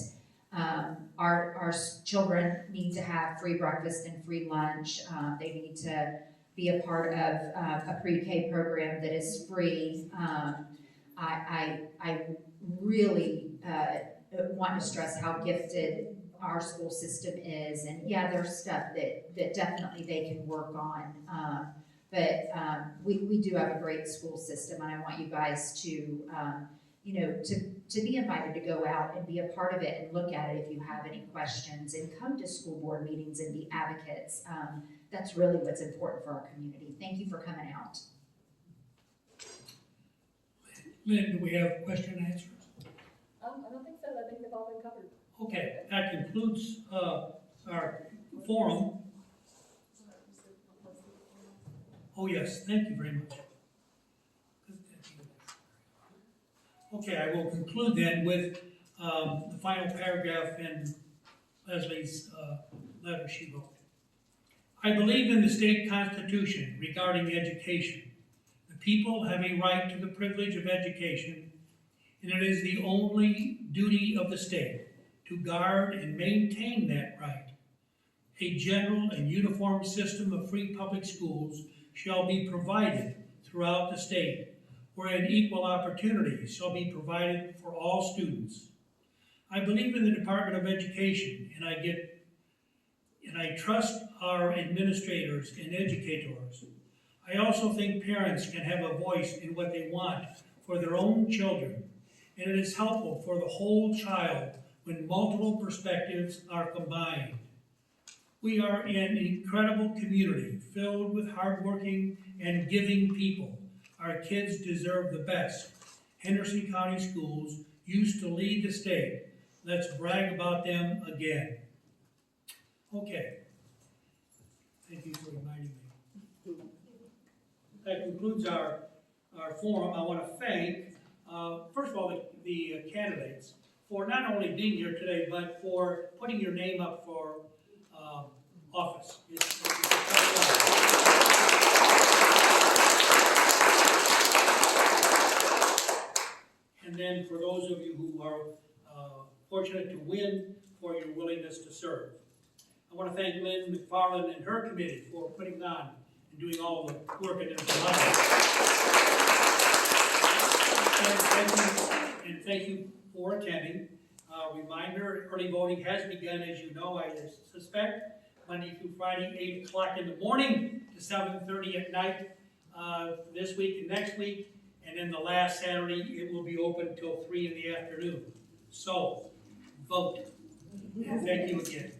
our children need to have free breakfast and free lunch. They need to be a part of a pre-K program that is free. I really want to stress how gifted our school system is, and yeah, there's stuff that definitely they can work on, but we do have a great school system, and I want you guys to to be invited to go out and be a part of it and look at it if you have any questions, and come to school board meetings and be advocates. That's really what's important for our community. Thank you for coming out. Lynn, do we have question and answers? I don't think so, I think they've all been covered. Okay, that concludes, our forum. Oh, yes, thank you very much. Okay, I will conclude then with, the final paragraph in Leslie's, letter she wrote. I believe in the state constitution regarding education. The people have a right to the privilege of education, and it is the only duty of the state to guard and maintain that right. A general and uniform system of free public schools shall be provided throughout the state, wherein equal opportunities shall be provided for all students. I believe in the Department of Education, and I trust our administrators and educators. I also think parents can have a voice in what they want for their own children, and it is helpful for the whole child when multiple perspectives are combined. We are an incredible community filled with hardworking and giving people. Our kids deserve the best. Henderson County Schools used to lead the state. Let's brag about them again. Okay. Thank you for reminding me. That concludes our forum. I want to thank, first of all, the candidates for not only being here today, but for putting your name up for office. It's a tough job. And then for those of you who are fortunate to win, for your willingness to serve. I want to thank Lynn McFarland and her committee for putting on and doing all the work in this life. And thank you for attending. Reminder, early voting has begun, as you know, I suspect, Monday through Friday, 8 o'clock in the morning to 7:30 at night this week and next week. And then the last Saturday, it will be open until 3 in the afternoon. So, vote. And thank you again.